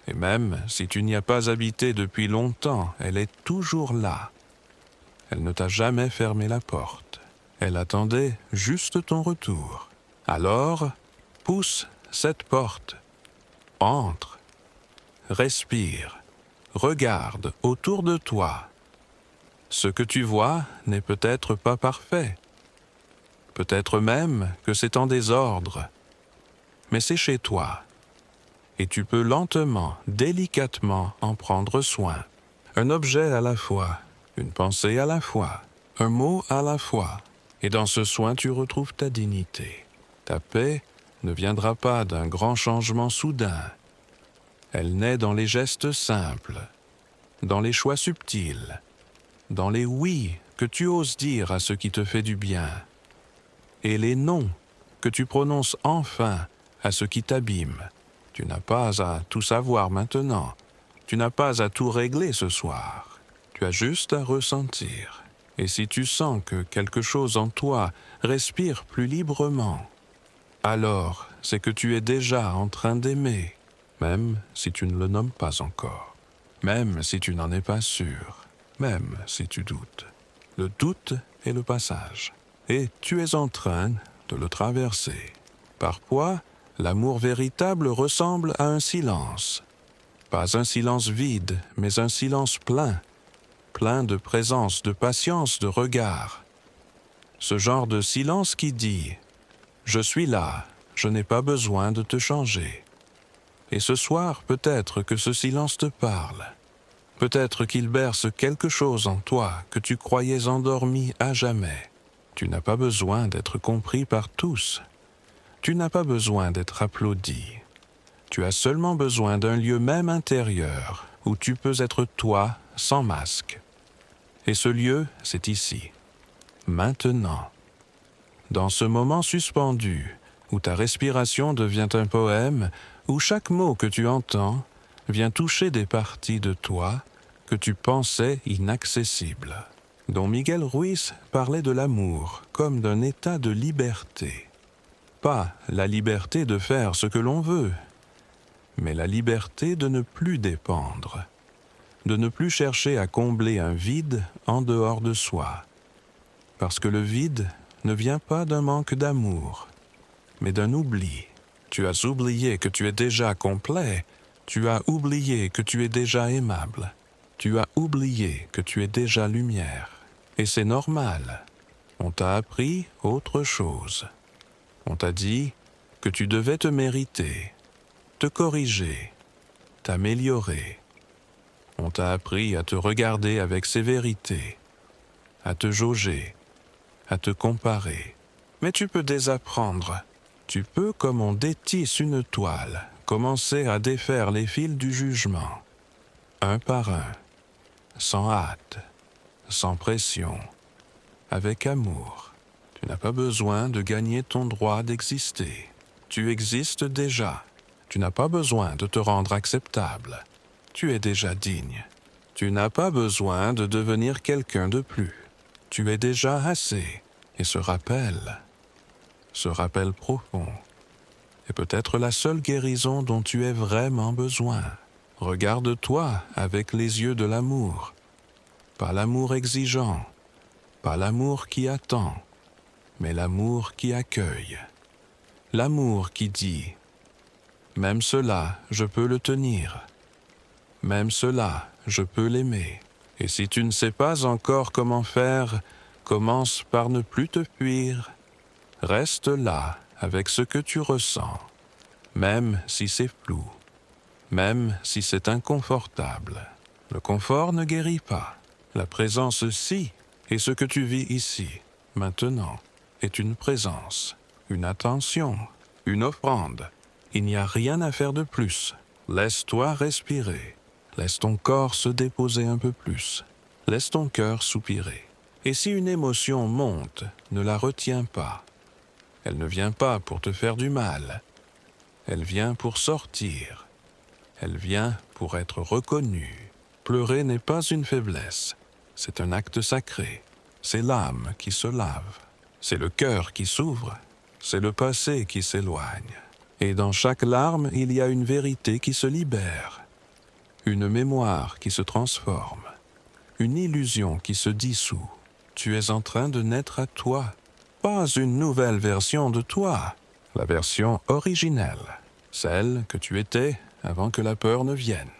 Et même si tu n'y as pas habité depuis longtemps, elle est toujours là. Elle ne t'a jamais fermé la porte. Elle attendait juste ton retour. Alors, pousse cette porte. Entre. Respire. Regarde autour de toi. Ce que tu vois n'est peut-être pas parfait. Peut-être même que c'est en désordre. Mais c'est chez toi. Et tu peux lentement, délicatement en prendre soin. Un objet à la fois, une pensée à la fois, un mot à la fois. Et dans ce soin, tu retrouves ta dignité. Ta paix ne viendra pas d'un grand changement soudain. Elle naît dans les gestes simples, dans les choix subtils, dans les oui que tu oses dire à ce qui te fait du bien, et les non que tu prononces enfin à ce qui t'abîme. Tu n'as pas à tout savoir maintenant. Tu n'as pas à tout régler ce soir. Tu as juste à ressentir. Et si tu sens que quelque chose en toi respire plus librement, alors c'est que tu es déjà en train d'aimer, même si tu ne le nommes pas encore, même si tu n'en es pas sûr, même si tu doutes. Le doute est le passage, et tu es en train de le traverser. Parfois, l'amour véritable ressemble à un silence. Pas un silence vide, mais un silence plein, plein de présence, de patience, de regard. Ce genre de silence qui dit « Je suis là, je n'ai pas besoin de te changer ». Et ce soir, peut-être que ce silence te parle. Peut-être qu'il berce quelque chose en toi que tu croyais endormi à jamais. Tu n'as pas besoin d'être compris par tous. Tu n'as pas besoin d'être applaudi. Tu as seulement besoin d'un lieu même intérieur où tu peux être toi sans masque. Et ce lieu, c'est ici, maintenant. Dans ce moment suspendu, où ta respiration devient un poème, où chaque mot que tu entends vient toucher des parties de toi que tu pensais inaccessibles. Don Miguel Ruiz parlait de l'amour comme d'un état de liberté. Pas la liberté de faire ce que l'on veut, mais la liberté de ne plus dépendre, de ne plus chercher à combler un vide en dehors de soi. Parce que le vide ne vient pas d'un manque d'amour, mais d'un oubli. Tu as oublié que tu es déjà complet, tu as oublié que tu es déjà aimable, tu as oublié que tu es déjà lumière. Et c'est normal. On t'a appris autre chose. On t'a dit que tu devais te mériter, te corriger, t'améliorer. On t'a appris à te regarder avec sévérité, à te jauger, à te comparer. Mais tu peux désapprendre. Tu peux, comme on détisse une toile, commencer à défaire les fils du jugement, un par un, sans hâte, sans pression, avec amour. Tu n'as pas besoin de gagner ton droit d'exister. Tu existes déjà. Tu n'as pas besoin de te rendre acceptable. Tu es déjà digne. Tu n'as pas besoin de devenir quelqu'un de plus. Tu es déjà assez. Et ce rappel profond, est peut-être la seule guérison dont tu aies vraiment besoin. Regarde-toi avec les yeux de l'amour. Pas l'amour exigeant, pas l'amour qui attend, mais l'amour qui accueille. L'amour qui dit « Même cela, je peux le tenir. Même cela, je peux l'aimer. » Et si tu ne sais pas encore comment faire, commence par ne plus te fuir. Reste là avec ce que tu ressens, même si c'est flou, même si c'est inconfortable. Le confort ne guérit pas. La présence si, et ce que tu vis ici, maintenant, est une présence, une attention, une offrande. Il n'y a rien à faire de plus. Laisse-toi respirer. Laisse ton corps se déposer un peu plus. Laisse ton cœur soupirer. Et si une émotion monte, ne la retiens pas. Elle ne vient pas pour te faire du mal. Elle vient pour sortir. Elle vient pour être reconnue. Pleurer n'est pas une faiblesse. C'est un acte sacré. C'est l'âme qui se lave. C'est le cœur qui s'ouvre. C'est le passé qui s'éloigne. Et dans chaque larme, il y a une vérité qui se libère. Une mémoire qui se transforme. Une illusion qui se dissout. Tu es en train de naître à toi. Pas une nouvelle version de toi. La version originelle. Celle que tu étais avant que la peur ne vienne.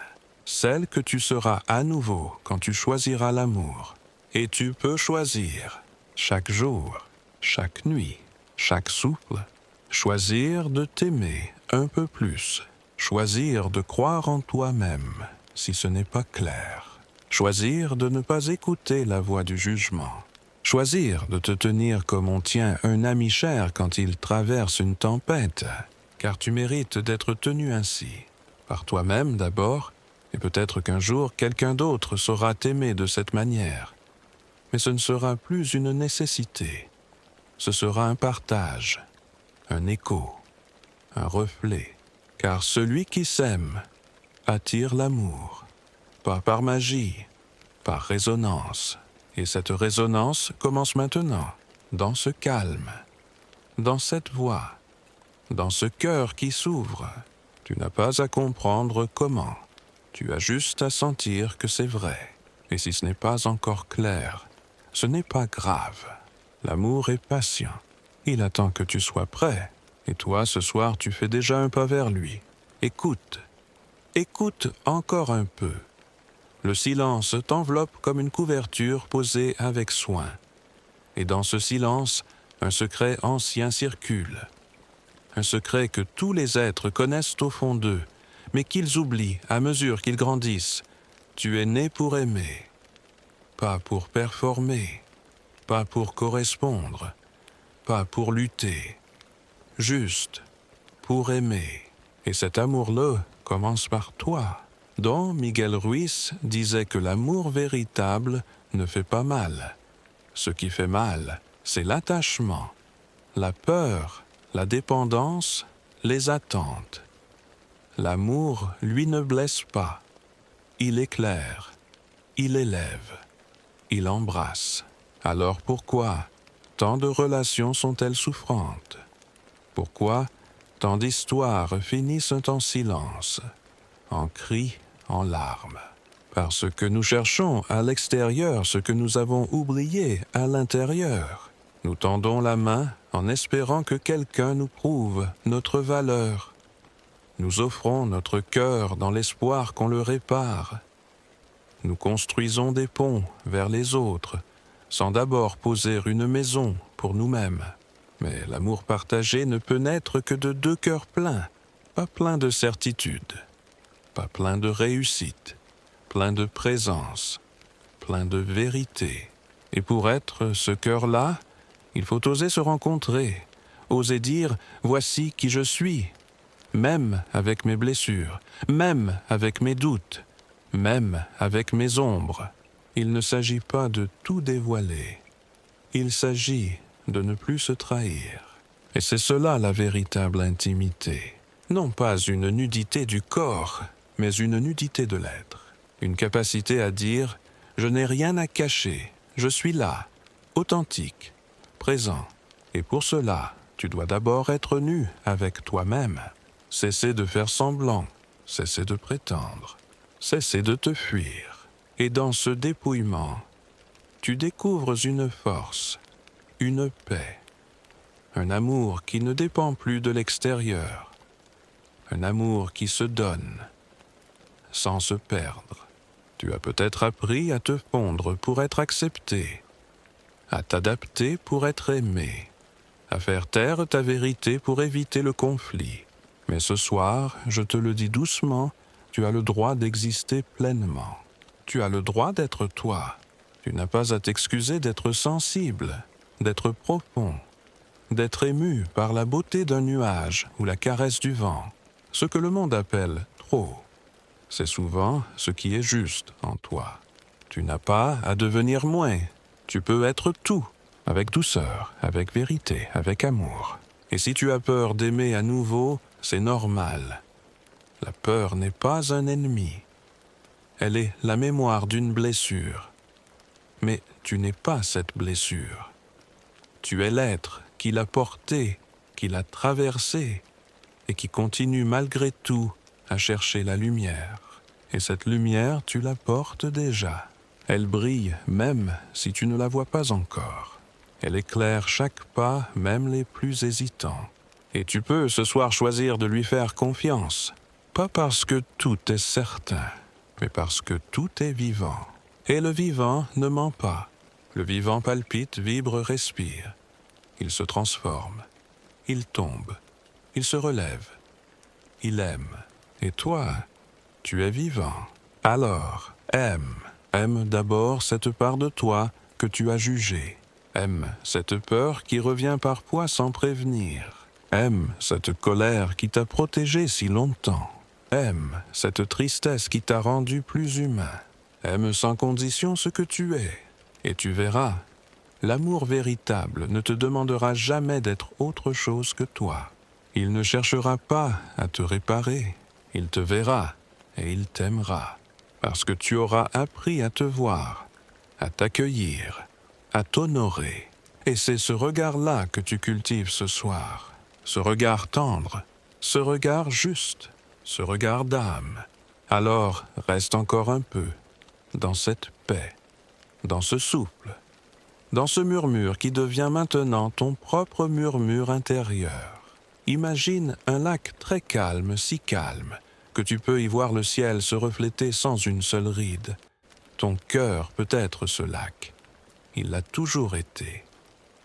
Celle que tu seras à nouveau quand tu choisiras l'amour. Et tu peux choisir, chaque jour, chaque nuit, chaque souffle, choisir de t'aimer un peu plus. Choisir de croire en toi-même, si ce n'est pas clair. Choisir de ne pas écouter la voix du jugement. Choisir de te tenir comme on tient un ami cher quand il traverse une tempête, car tu mérites d'être tenu ainsi. Par toi-même d'abord, et peut-être qu'un jour quelqu'un d'autre saura t'aimer de cette manière. Mais ce ne sera plus une nécessité. Ce sera un partage, un écho, un reflet. Car celui qui s'aime attire l'amour, pas par magie, par résonance. Et cette résonance commence maintenant, dans ce calme, dans cette voix, dans ce cœur qui s'ouvre. Tu n'as pas à comprendre comment. Tu as juste à sentir que c'est vrai. Et si ce n'est pas encore clair, ce n'est pas grave. L'amour est patient. Il attend que tu sois prêt. Et toi, ce soir, tu fais déjà un pas vers lui. Écoute. Écoute encore un peu. Le silence t'enveloppe comme une couverture posée avec soin. Et dans ce silence, un secret ancien circule. Un secret que tous les êtres connaissent au fond d'eux, mais qu'ils oublient à mesure qu'ils grandissent. Tu es né pour aimer, pas pour performer, pas pour correspondre, pas pour lutter, juste pour aimer. Et cet amour-là commence par toi. Don Miguel Ruiz disait que l'amour véritable ne fait pas mal. Ce qui fait mal, c'est l'attachement, la peur, la dépendance, les attentes. L'amour, lui, ne blesse pas. Il éclaire, il élève, il embrasse. Alors pourquoi tant de relations sont-elles souffrantes? Pourquoi tant d'histoires finissent en silence, en cris, en larmes? Parce que nous cherchons à l'extérieur ce que nous avons oublié à l'intérieur. Nous tendons la main en espérant que quelqu'un nous prouve notre valeur. Nous offrons notre cœur dans l'espoir qu'on le répare. Nous construisons des ponts vers les autres, sans d'abord poser une maison pour nous-mêmes. Mais l'amour partagé ne peut naître que de deux cœurs pleins, pas pleins de certitude, pas pleins de réussite, pleins de présence, pleins de vérité. Et pour être ce cœur-là, il faut oser se rencontrer, oser dire « voici qui je suis », même avec mes blessures, même avec mes doutes, même avec mes ombres. Il ne s'agit pas de tout dévoiler. Il s'agit de ne plus se trahir. Et c'est cela la véritable intimité. Non pas une nudité du corps, mais une nudité de l'être. Une capacité à dire « je n'ai rien à cacher, je suis là, authentique, présent. Et pour cela, tu dois d'abord être nu avec toi-même. Cesser de faire semblant, cesser de prétendre, cesser de te fuir. Et dans ce dépouillement, tu découvres une force, une paix, un amour qui ne dépend plus de l'extérieur, un amour qui se donne sans se perdre. Tu as peut-être appris à te fondre pour être accepté, à t'adapter pour être aimé, à faire taire ta vérité pour éviter le conflit. Mais ce soir, je te le dis doucement, tu as le droit d'exister pleinement. Tu as le droit d'être toi. Tu n'as pas à t'excuser d'être sensible, d'être profond, d'être ému par la beauté d'un nuage ou la caresse du vent. Ce que le monde appelle trop, c'est souvent ce qui est juste en toi. Tu n'as pas à devenir moins. Tu peux être tout, avec douceur, avec vérité, avec amour. Et si tu as peur d'aimer à nouveau, c'est normal. La peur n'est pas un ennemi. Elle est la mémoire d'une blessure. Mais tu n'es pas cette blessure. Tu es l'être qui l'a portée, qui l'a traversée, et qui continue malgré tout à chercher la lumière. Et cette lumière, tu la portes déjà. Elle brille même si tu ne la vois pas encore. Elle éclaire chaque pas, même les plus hésitants. Et tu peux ce soir choisir de lui faire confiance. Pas parce que tout est certain, mais parce que tout est vivant. Et le vivant ne ment pas. Le vivant palpite, vibre, respire. Il se transforme. Il tombe. Il se relève. Il aime. Et toi, tu es vivant. Alors, aime. Aime d'abord cette part de toi que tu as jugée. Aime cette peur qui revient parfois sans prévenir. Aime cette colère qui t'a protégé si longtemps. Aime cette tristesse qui t'a rendu plus humain. Aime sans condition ce que tu es. Et tu verras, l'amour véritable ne te demandera jamais d'être autre chose que toi. Il ne cherchera pas à te réparer. Il te verra et il t'aimera. Parce que tu auras appris à te voir, à t'accueillir, à t'honorer. Et c'est ce regard-là que tu cultives ce soir. Ce regard tendre, ce regard juste, ce regard d'âme. Alors reste encore un peu dans cette paix, dans ce souffle, dans ce murmure qui devient maintenant ton propre murmure intérieur. Imagine un lac très calme, si calme, que tu peux y voir le ciel se refléter sans une seule ride. Ton cœur peut être ce lac. Il l'a toujours été.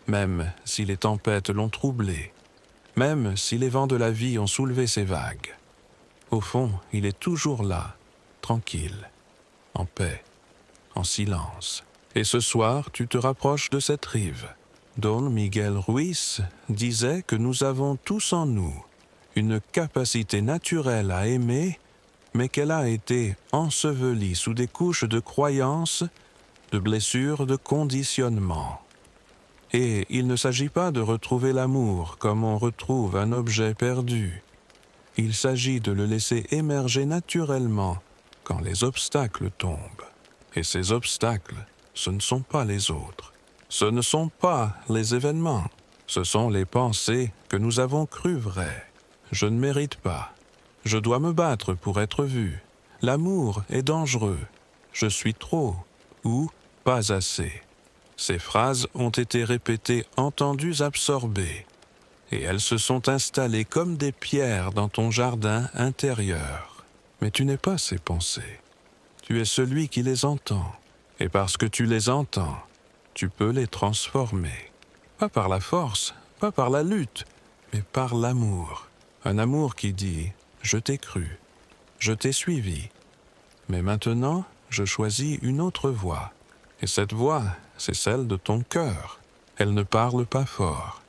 Même si les tempêtes l'ont troublé, même si les vents de la vie ont soulevé ses vagues. Au fond, il est toujours là, tranquille, en paix, en silence. Et ce soir, tu te rapproches de cette rive. Don Miguel Ruiz disait que nous avons tous en nous une capacité naturelle à aimer, mais qu'elle a été ensevelie sous des couches de croyances, de blessures, de conditionnements. Et il ne s'agit pas de retrouver l'amour comme on retrouve un objet perdu. Il s'agit de le laisser émerger naturellement quand les obstacles tombent. Et ces obstacles, ce ne sont pas les autres. Ce ne sont pas les événements. Ce sont les pensées que nous avons crues vraies. Je ne mérite pas. Je dois me battre pour être vu. L'amour est dangereux. Je suis trop ou pas assez. Ces phrases ont été répétées, entendues, absorbées. Et elles se sont installées comme des pierres dans ton jardin intérieur. Mais tu n'es pas ces pensées. Tu es celui qui les entend. Et parce que tu les entends, tu peux les transformer. Pas par la force, pas par la lutte, mais par l'amour. Un amour qui dit « Je t'ai cru, je t'ai suivi, mais maintenant, je choisis une autre voie. » Et cette voie, c'est celle de ton cœur. Elle ne parle pas fort.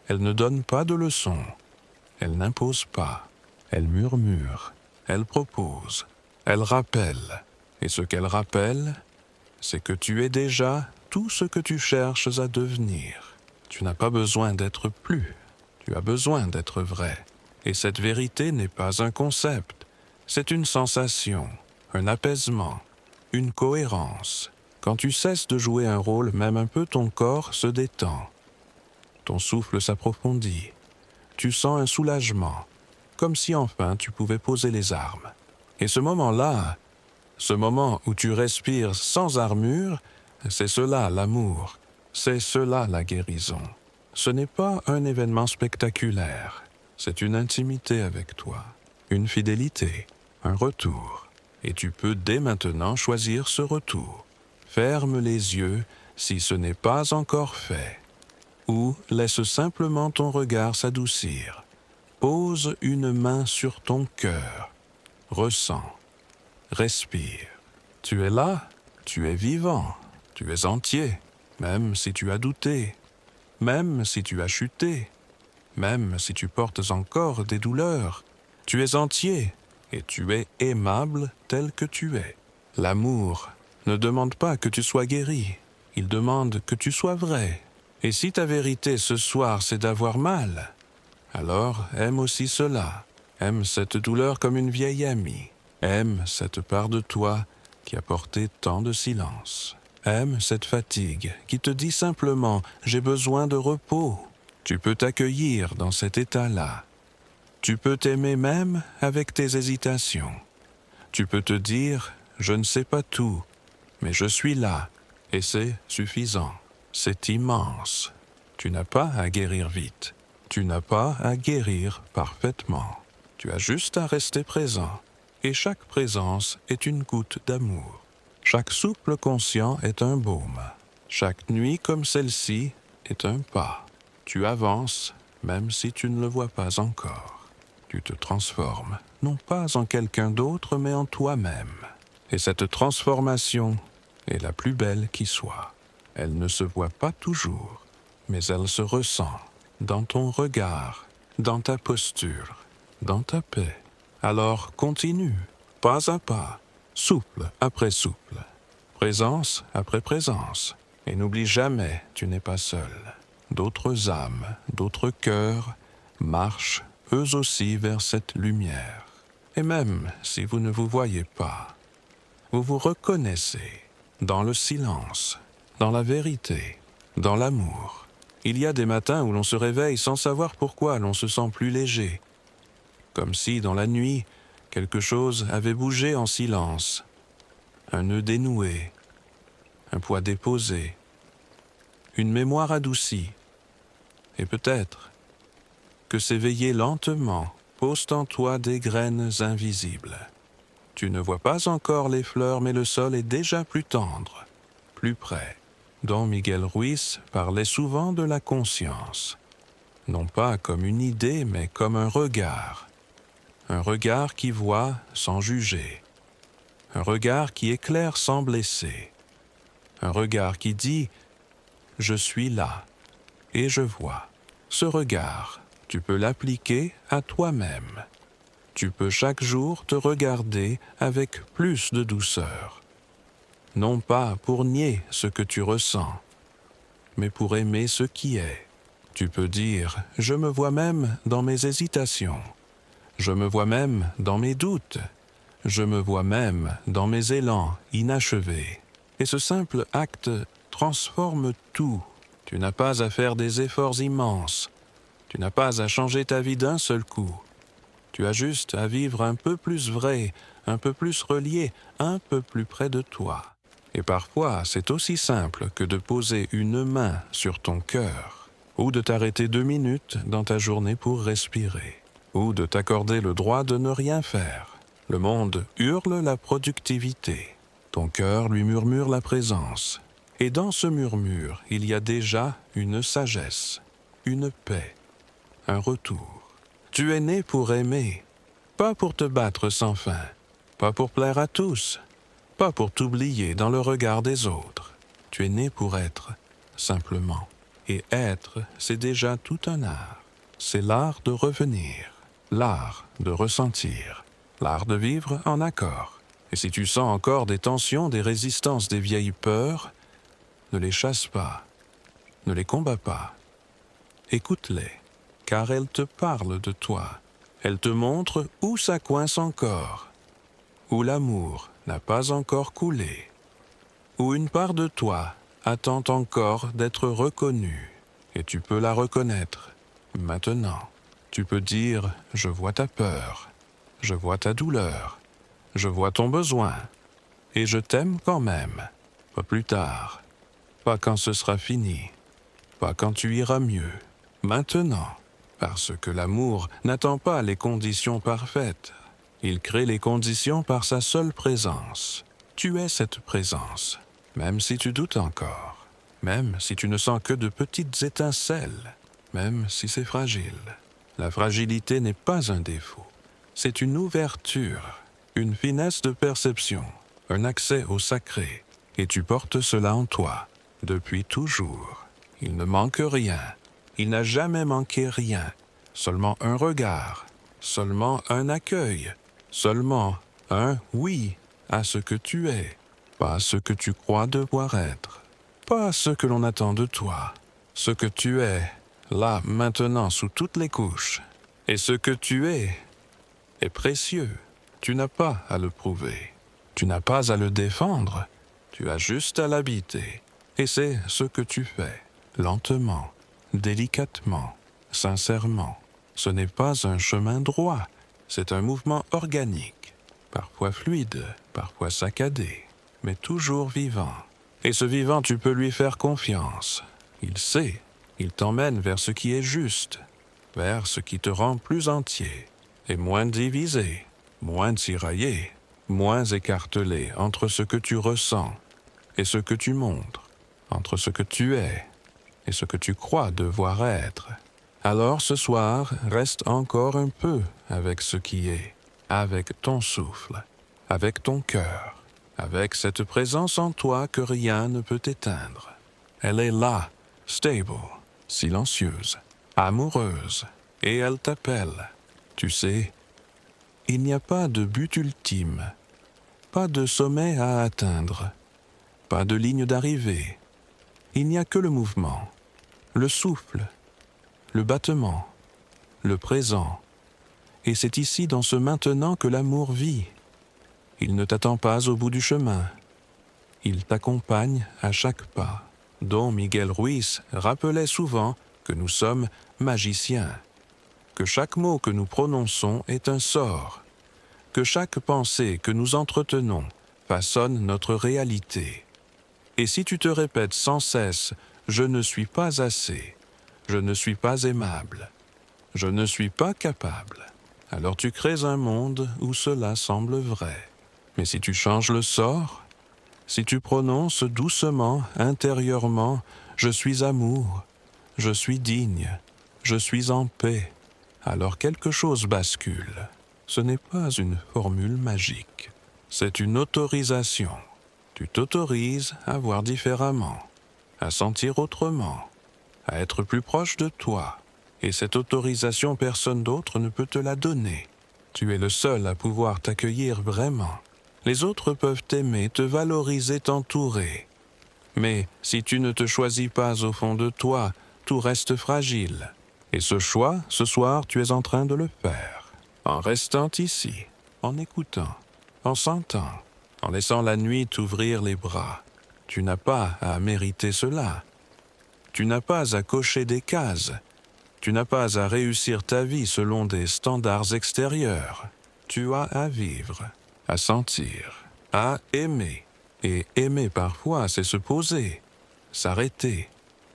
Elle ne donne pas de leçons. Elle n'impose pas. Elle murmure. Elle propose. Elle rappelle. Et ce qu'elle rappelle, c'est que tu es déjà tout ce que tu cherches à devenir. Tu n'as pas besoin d'être plus. Tu as besoin d'être vrai. Et cette vérité n'est pas un concept, c'est une sensation, un apaisement, une cohérence. Quand tu cesses de jouer un rôle, même un peu, ton corps se détend. Ton souffle s'approfondit. Tu sens un soulagement, comme si enfin tu pouvais poser les armes. Et ce moment-là, ce moment où tu respires sans armure, c'est cela l'amour, c'est cela la guérison. Ce n'est pas un événement spectaculaire, c'est une intimité avec toi, une fidélité, un retour. Et tu peux dès maintenant choisir ce retour. Ferme les yeux si ce n'est pas encore fait. Ou laisse simplement ton regard s'adoucir. Pose une main sur ton cœur. Ressens. Respire. Tu es là, tu es vivant, tu es entier, même si tu as douté, même si tu as chuté, même si tu portes encore des douleurs. Tu es entier et tu es aimable tel que tu es. L'amour ne demande pas que tu sois guéri, il demande que tu sois vrai. Et si ta vérité ce soir c'est d'avoir mal, alors aime aussi cela. Aime cette douleur comme une vieille amie. Aime cette part de toi qui a porté tant de silence. Aime cette fatigue qui te dit simplement « j'ai besoin de repos ». Tu peux t'accueillir dans cet état-là. Tu peux t'aimer même avec tes hésitations. Tu peux te dire « je ne sais pas tout, mais je suis là et c'est suffisant ». C'est immense. Tu n'as pas à guérir vite. Tu n'as pas à guérir parfaitement. Tu as juste à rester présent. Et chaque présence est une goutte d'amour. Chaque souffle conscient est un baume. Chaque nuit comme celle-ci est un pas. Tu avances, même si tu ne le vois pas encore. Tu te transformes, non pas en quelqu'un d'autre, mais en toi-même. Et cette transformation est la plus belle qui soit. Elle ne se voit pas toujours, mais elle se ressent dans ton regard, dans ta posture, dans ta paix. Alors continue, pas à pas, souple après souple, présence après présence. Et n'oublie jamais, tu n'es pas seul. D'autres âmes, d'autres cœurs marchent eux aussi vers cette lumière. Et même si vous ne vous voyez pas, vous vous reconnaissez dans le silence, dans la vérité, dans l'amour. Il y a des matins où l'on se réveille sans savoir pourquoi l'on se sent plus léger, comme si dans la nuit, quelque chose avait bougé en silence, un nœud dénoué, un poids déposé, une mémoire adoucie, et peut-être que s'éveiller lentement pose en toi des graines invisibles. Tu ne vois pas encore les fleurs, mais le sol est déjà plus tendre, plus près. Don Miguel Ruiz parlait souvent de la conscience, non pas comme une idée, mais comme un regard qui voit sans juger, un regard qui éclaire sans blesser, un regard qui dit « je suis là et je vois ». Ce regard, tu peux l'appliquer à toi-même. Tu peux chaque jour te regarder avec plus de douceur. Non pas pour nier ce que tu ressens, mais pour aimer ce qui est. Tu peux dire « je me vois même dans mes hésitations, je me vois même dans mes doutes, je me vois même dans mes élans inachevés ». Et ce simple acte transforme tout. Tu n'as pas à faire des efforts immenses, tu n'as pas à changer ta vie d'un seul coup. Tu as juste à vivre un peu plus vrai, un peu plus relié, un peu plus près de toi. Et parfois, c'est aussi simple que de poser une main sur ton cœur, ou de t'arrêter 2 minutes dans ta journée pour respirer, ou de t'accorder le droit de ne rien faire. Le monde hurle la productivité. Ton cœur lui murmure la présence. Et dans ce murmure, il y a déjà une sagesse, une paix, un retour. Tu es né pour aimer, pas pour te battre sans fin, pas pour plaire à tous, pas pour t'oublier dans le regard des autres. Tu es né pour être, simplement. Et être, c'est déjà tout un art. C'est l'art de revenir, l'art de ressentir, l'art de vivre en accord. Et si tu sens encore des tensions, des résistances, des vieilles peurs, ne les chasse pas, ne les combats pas. Écoute-les. car elle te parle de toi. Elle te montre où ça coince encore, où l'amour n'a pas encore coulé, où une part de toi attend encore d'être reconnue, et tu peux la reconnaître. Maintenant, tu peux dire « Je vois ta peur, je vois ta douleur, je vois ton besoin, et je t'aime quand même. Pas plus tard, pas quand ce sera fini, pas quand tu iras mieux. Maintenant, parce que l'amour n'attend pas les conditions parfaites. Il crée les conditions par sa seule présence. Tu es cette présence, même si tu doutes encore, même si tu ne sens que de petites étincelles, même si c'est fragile. La fragilité n'est pas un défaut, c'est une ouverture, une finesse de perception, un accès au sacré, et tu portes cela en toi, depuis toujours. Il ne manque rien, il n'a jamais manqué rien, seulement un regard, seulement un accueil, seulement un oui à ce que tu es, pas ce que tu crois devoir être, pas ce que l'on attend de toi, ce que tu es, là maintenant sous toutes les couches, et ce que tu es précieux. Tu n'as pas à le prouver, tu n'as pas à le défendre, tu as juste à l'habiter, et c'est ce que tu fais, lentement, délicatement, sincèrement. Ce n'est pas un chemin droit, c'est un mouvement organique, parfois fluide, parfois saccadé, mais toujours vivant. Et ce vivant, tu peux lui faire confiance. Il sait, il t'emmène vers ce qui est juste, vers ce qui te rend plus entier, et moins divisé, moins tiraillé, moins écartelé entre ce que tu ressens et ce que tu montres, entre ce que tu es et ce que tu crois devoir être. Alors ce soir, reste encore un peu avec ce qui est, avec ton souffle, avec ton cœur, avec cette présence en toi que rien ne peut éteindre. Elle est là, stable, silencieuse, amoureuse, et elle t'appelle. Tu sais, il n'y a pas de but ultime, pas de sommet à atteindre, pas de ligne d'arrivée. Il n'y a que le mouvement, le souffle, le battement, le présent. Et c'est ici, dans ce maintenant, que l'amour vit. Il ne t'attend pas au bout du chemin. Il t'accompagne à chaque pas. Don Miguel Ruiz rappelait souvent que nous sommes magiciens, que chaque mot que nous prononçons est un sort, que chaque pensée que nous entretenons façonne notre réalité. Et si tu te répètes sans cesse « je ne suis pas assez », « je ne suis pas aimable », « je ne suis pas capable », alors tu crées un monde où cela semble vrai. Mais si tu changes le sort, si tu prononces doucement, intérieurement « je suis amour »,« je suis digne »,« je suis en paix », alors quelque chose bascule. Ce n'est pas une formule magique, c'est une autorisation. Tu t'autorises à voir différemment, à sentir autrement, à être plus proche de toi. Et cette autorisation, personne d'autre ne peut te la donner. Tu es le seul à pouvoir t'accueillir vraiment. Les autres peuvent t'aimer, te valoriser, t'entourer. Mais si tu ne te choisis pas au fond de toi, tout reste fragile. Et ce choix, ce soir, tu es en train de le faire. En restant ici, en écoutant, en sentant, en laissant la nuit t'ouvrir les bras. Tu n'as pas à mériter cela. Tu n'as pas à cocher des cases. Tu n'as pas à réussir ta vie selon des standards extérieurs. Tu as à vivre, à sentir, à aimer. Et aimer parfois, c'est se poser, s'arrêter,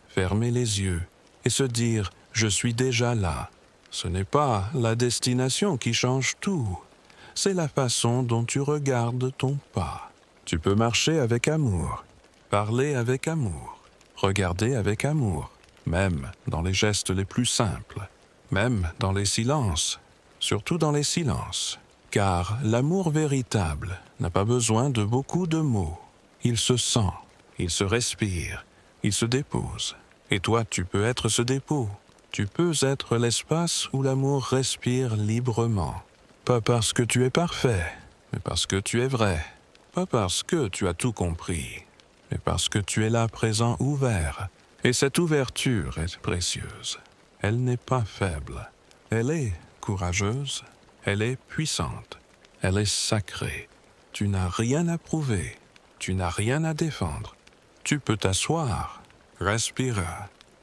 fermer les yeux et se dire « je suis déjà là ». Ce n'est pas la destination qui change tout. C'est la façon dont tu regardes ton pas. Tu peux marcher avec amour, parler avec amour, regarder avec amour, même dans les gestes les plus simples, même dans les silences, surtout dans les silences. Car l'amour véritable n'a pas besoin de beaucoup de mots. Il se sent, il se respire, il se dépose. Et toi, tu peux être ce dépôt. Tu peux être l'espace où l'amour respire librement. Pas parce que tu es parfait, mais parce que tu es vrai. Pas parce que tu as tout compris, mais parce que tu es là présent ouvert. Et cette ouverture est précieuse. Elle n'est pas faible. Elle est courageuse. Elle est puissante. Elle est sacrée. Tu n'as rien à prouver. Tu n'as rien à défendre. Tu peux t'asseoir, respirer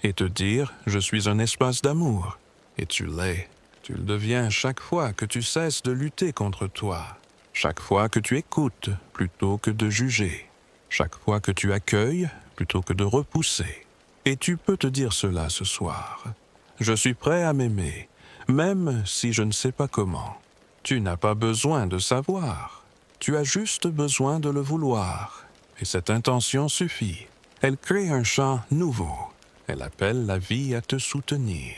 et te dire « Je suis un espace d'amour ». Et tu l'es. Tu le deviens chaque fois que tu cesses de lutter contre toi. Chaque fois que tu écoutes plutôt que de juger. Chaque fois que tu accueilles plutôt que de repousser. Et tu peux te dire cela ce soir. Je suis prêt à m'aimer, même si je ne sais pas comment. Tu n'as pas besoin de savoir. Tu as juste besoin de le vouloir. Et cette intention suffit. Elle crée un champ nouveau. Elle appelle la vie à te soutenir.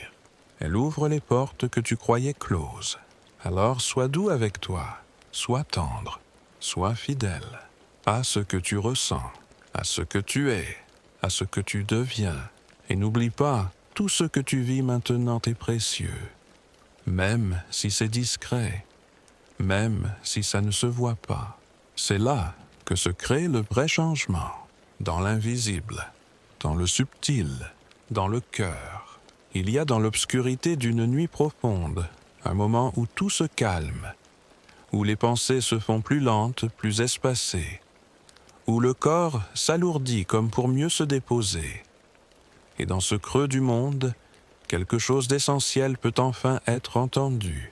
Elle ouvre les portes que tu croyais closes. Alors sois doux avec toi. Sois tendre. Sois fidèle à ce que tu ressens, à ce que tu es, à ce que tu deviens. Et n'oublie pas, tout ce que tu vis maintenant est précieux. Même si c'est discret, même si ça ne se voit pas. C'est là que se crée le vrai changement, dans l'invisible, dans le subtil, dans le cœur. Il y a dans l'obscurité d'une nuit profonde un moment où tout se calme, où les pensées se font plus lentes, plus espacées, où le corps s'alourdit comme pour mieux se déposer. Et dans ce creux du monde, quelque chose d'essentiel peut enfin être entendu.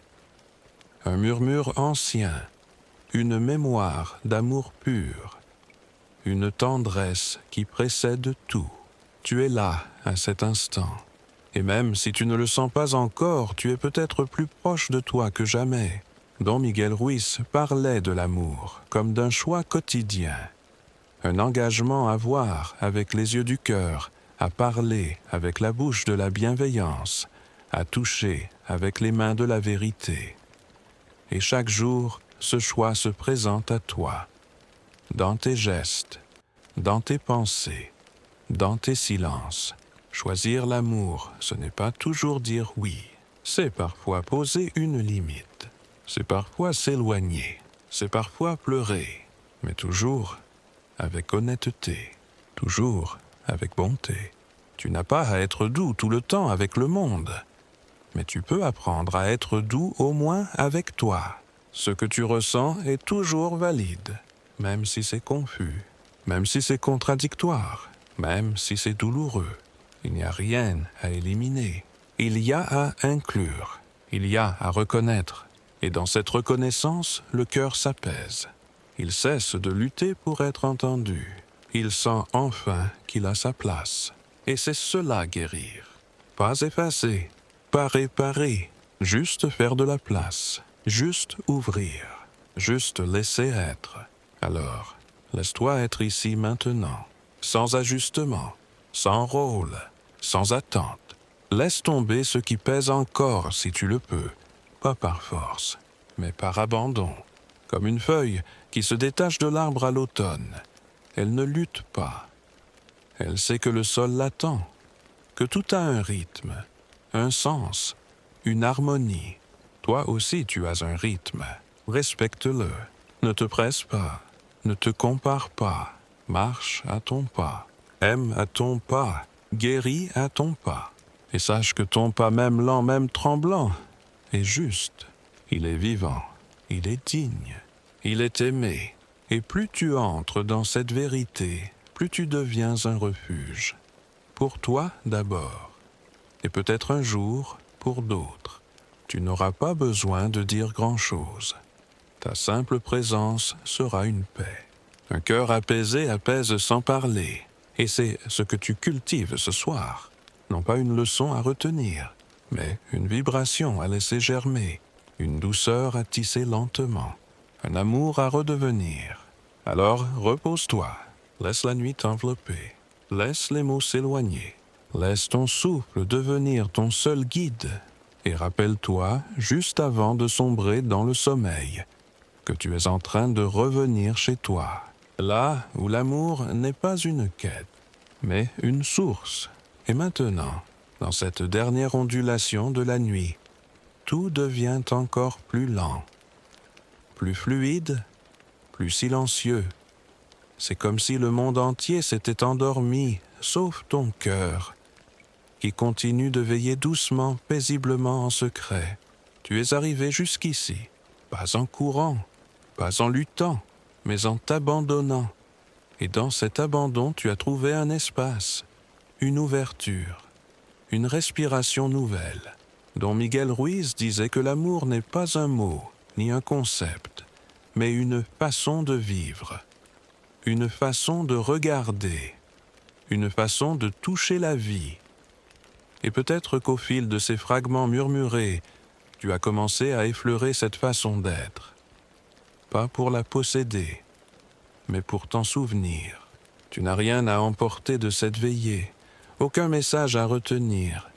Un murmure ancien, une mémoire d'amour pur, une tendresse qui précède tout. Tu es là, à cet instant. Et même si tu ne le sens pas encore, tu es peut-être plus proche de toi que jamais. Don Miguel Ruiz parlait de l'amour comme d'un choix quotidien. Un engagement à voir avec les yeux du cœur, à parler avec la bouche de la bienveillance, à toucher avec les mains de la vérité. Et chaque jour, ce choix se présente à toi, dans tes gestes, dans tes pensées, dans tes silences. Choisir l'amour, ce n'est pas toujours dire oui. C'est parfois poser une limite. C'est parfois s'éloigner. C'est parfois pleurer. Mais toujours avec honnêteté. Toujours avec bonté. Tu n'as pas à être doux tout le temps avec le monde. Mais tu peux apprendre à être doux au moins avec toi. Ce que tu ressens est toujours valide, même si c'est confus, même si c'est contradictoire, même si c'est douloureux. Il n'y a rien à éliminer. Il y a à inclure. Il y a à reconnaître. Et dans cette reconnaissance, le cœur s'apaise. Il cesse de lutter pour être entendu. Il sent enfin qu'il a sa place. Et c'est cela guérir. Pas effacer, pas réparer, juste faire de la place, juste ouvrir, juste laisser être. Alors, laisse-toi être ici maintenant, sans ajustement, sans rôle, sans attente. Laisse tomber ce qui pèse encore si tu le peux, pas par force, mais par abandon, comme une feuille qui se détache de l'arbre à l'automne. Elle ne lutte pas. Elle sait que le sol l'attend, que tout a un rythme, un sens, une harmonie. Toi aussi tu as un rythme. Respecte-le. Ne te presse pas. Ne te compare pas. Marche à ton pas. Aime à ton pas. Guéris à ton pas. Et sache que ton pas, même lent, même tremblant, est juste. Il est vivant. Il est digne. Il est aimé. Et plus tu entres dans cette vérité, plus tu deviens un refuge. Pour toi d'abord. Et peut-être un jour pour d'autres. Tu n'auras pas besoin de dire grand-chose. Ta simple présence sera une paix. Un cœur apaisé apaise sans parler. Et c'est ce que tu cultives ce soir. Non pas une leçon à retenir, mais une vibration à laisser germer, une douceur à tisser lentement, un amour à redevenir. Alors repose-toi, laisse la nuit t'envelopper, laisse les mots s'éloigner, laisse ton souffle devenir ton seul guide, et rappelle-toi, juste avant de sombrer dans le sommeil, que tu es en train de revenir chez toi, là où l'amour n'est pas une quête, mais une source. Et maintenant, dans cette dernière ondulation de la nuit, tout devient encore plus lent, plus fluide, plus silencieux. C'est comme si le monde entier s'était endormi, sauf ton cœur, qui continue de veiller doucement, paisiblement en secret. Tu es arrivé jusqu'ici, pas en courant, pas en luttant, mais en t'abandonnant. Et dans cet abandon, tu as trouvé un espace, une ouverture, une respiration nouvelle, dont Miguel Ruiz disait que l'amour n'est pas un mot, ni un concept, mais une façon de vivre, une façon de regarder, une façon de toucher la vie. Et peut-être qu'au fil de ces fragments murmurés, tu as commencé à effleurer cette façon d'être. Pas pour la posséder, mais pour t'en souvenir. Tu n'as rien à emporter de cette veillée, aucun message à retenir,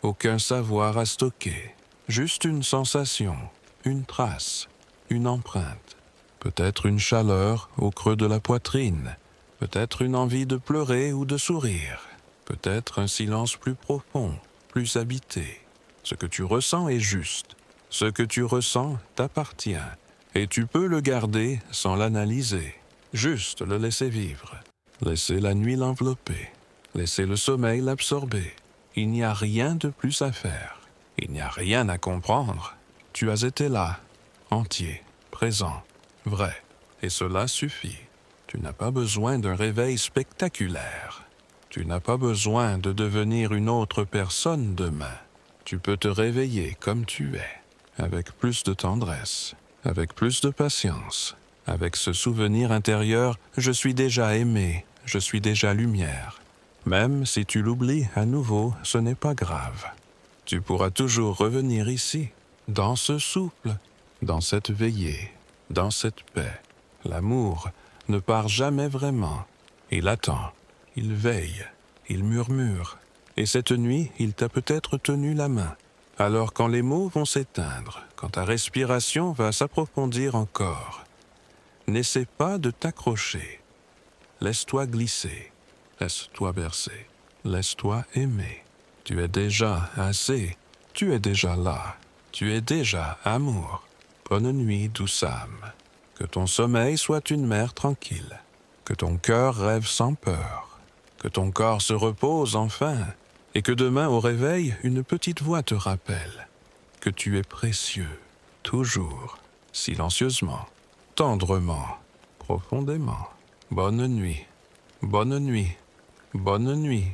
aucun savoir à stocker, juste une sensation, une trace, une empreinte, peut-être une chaleur au creux de la poitrine, peut-être une envie de pleurer ou de sourire, peut-être un silence plus profond, plus habité. Ce que tu ressens est juste, ce que tu ressens t'appartient, et tu peux le garder sans l'analyser, juste le laisser vivre, laisser la nuit l'envelopper, laisser le sommeil l'absorber. Il n'y a rien de plus à faire, il n'y a rien à comprendre. Tu as été là, entier, présent, vrai, et cela suffit. Tu n'as pas besoin d'un réveil spectaculaire. Tu n'as pas besoin de devenir une autre personne demain. Tu peux te réveiller comme tu es, avec plus de tendresse, avec plus de patience, avec ce souvenir intérieur « je suis déjà aimé, je suis déjà lumière ». Même si tu l'oublies à nouveau, ce n'est pas grave. Tu pourras toujours revenir ici, dans ce souffle, dans cette veillée, dans cette paix. L'amour ne part jamais vraiment. Il attend, il veille, il murmure. Et cette nuit, il t'a peut-être tenu la main. Alors quand les mots vont s'éteindre, quand ta respiration va s'approfondir encore, n'essaie pas de t'accrocher. Laisse-toi glisser, laisse-toi bercer, laisse-toi aimer. Tu es déjà assez, tu es déjà là, tu es déjà amour. Bonne nuit, douce âme. Que ton sommeil soit une mer tranquille, que ton cœur rêve sans peur, que ton corps se repose enfin, et que demain au réveil, une petite voix te rappelle que tu es précieux, toujours, silencieusement, tendrement, profondément. Bonne nuit, bonne nuit, bonne nuit.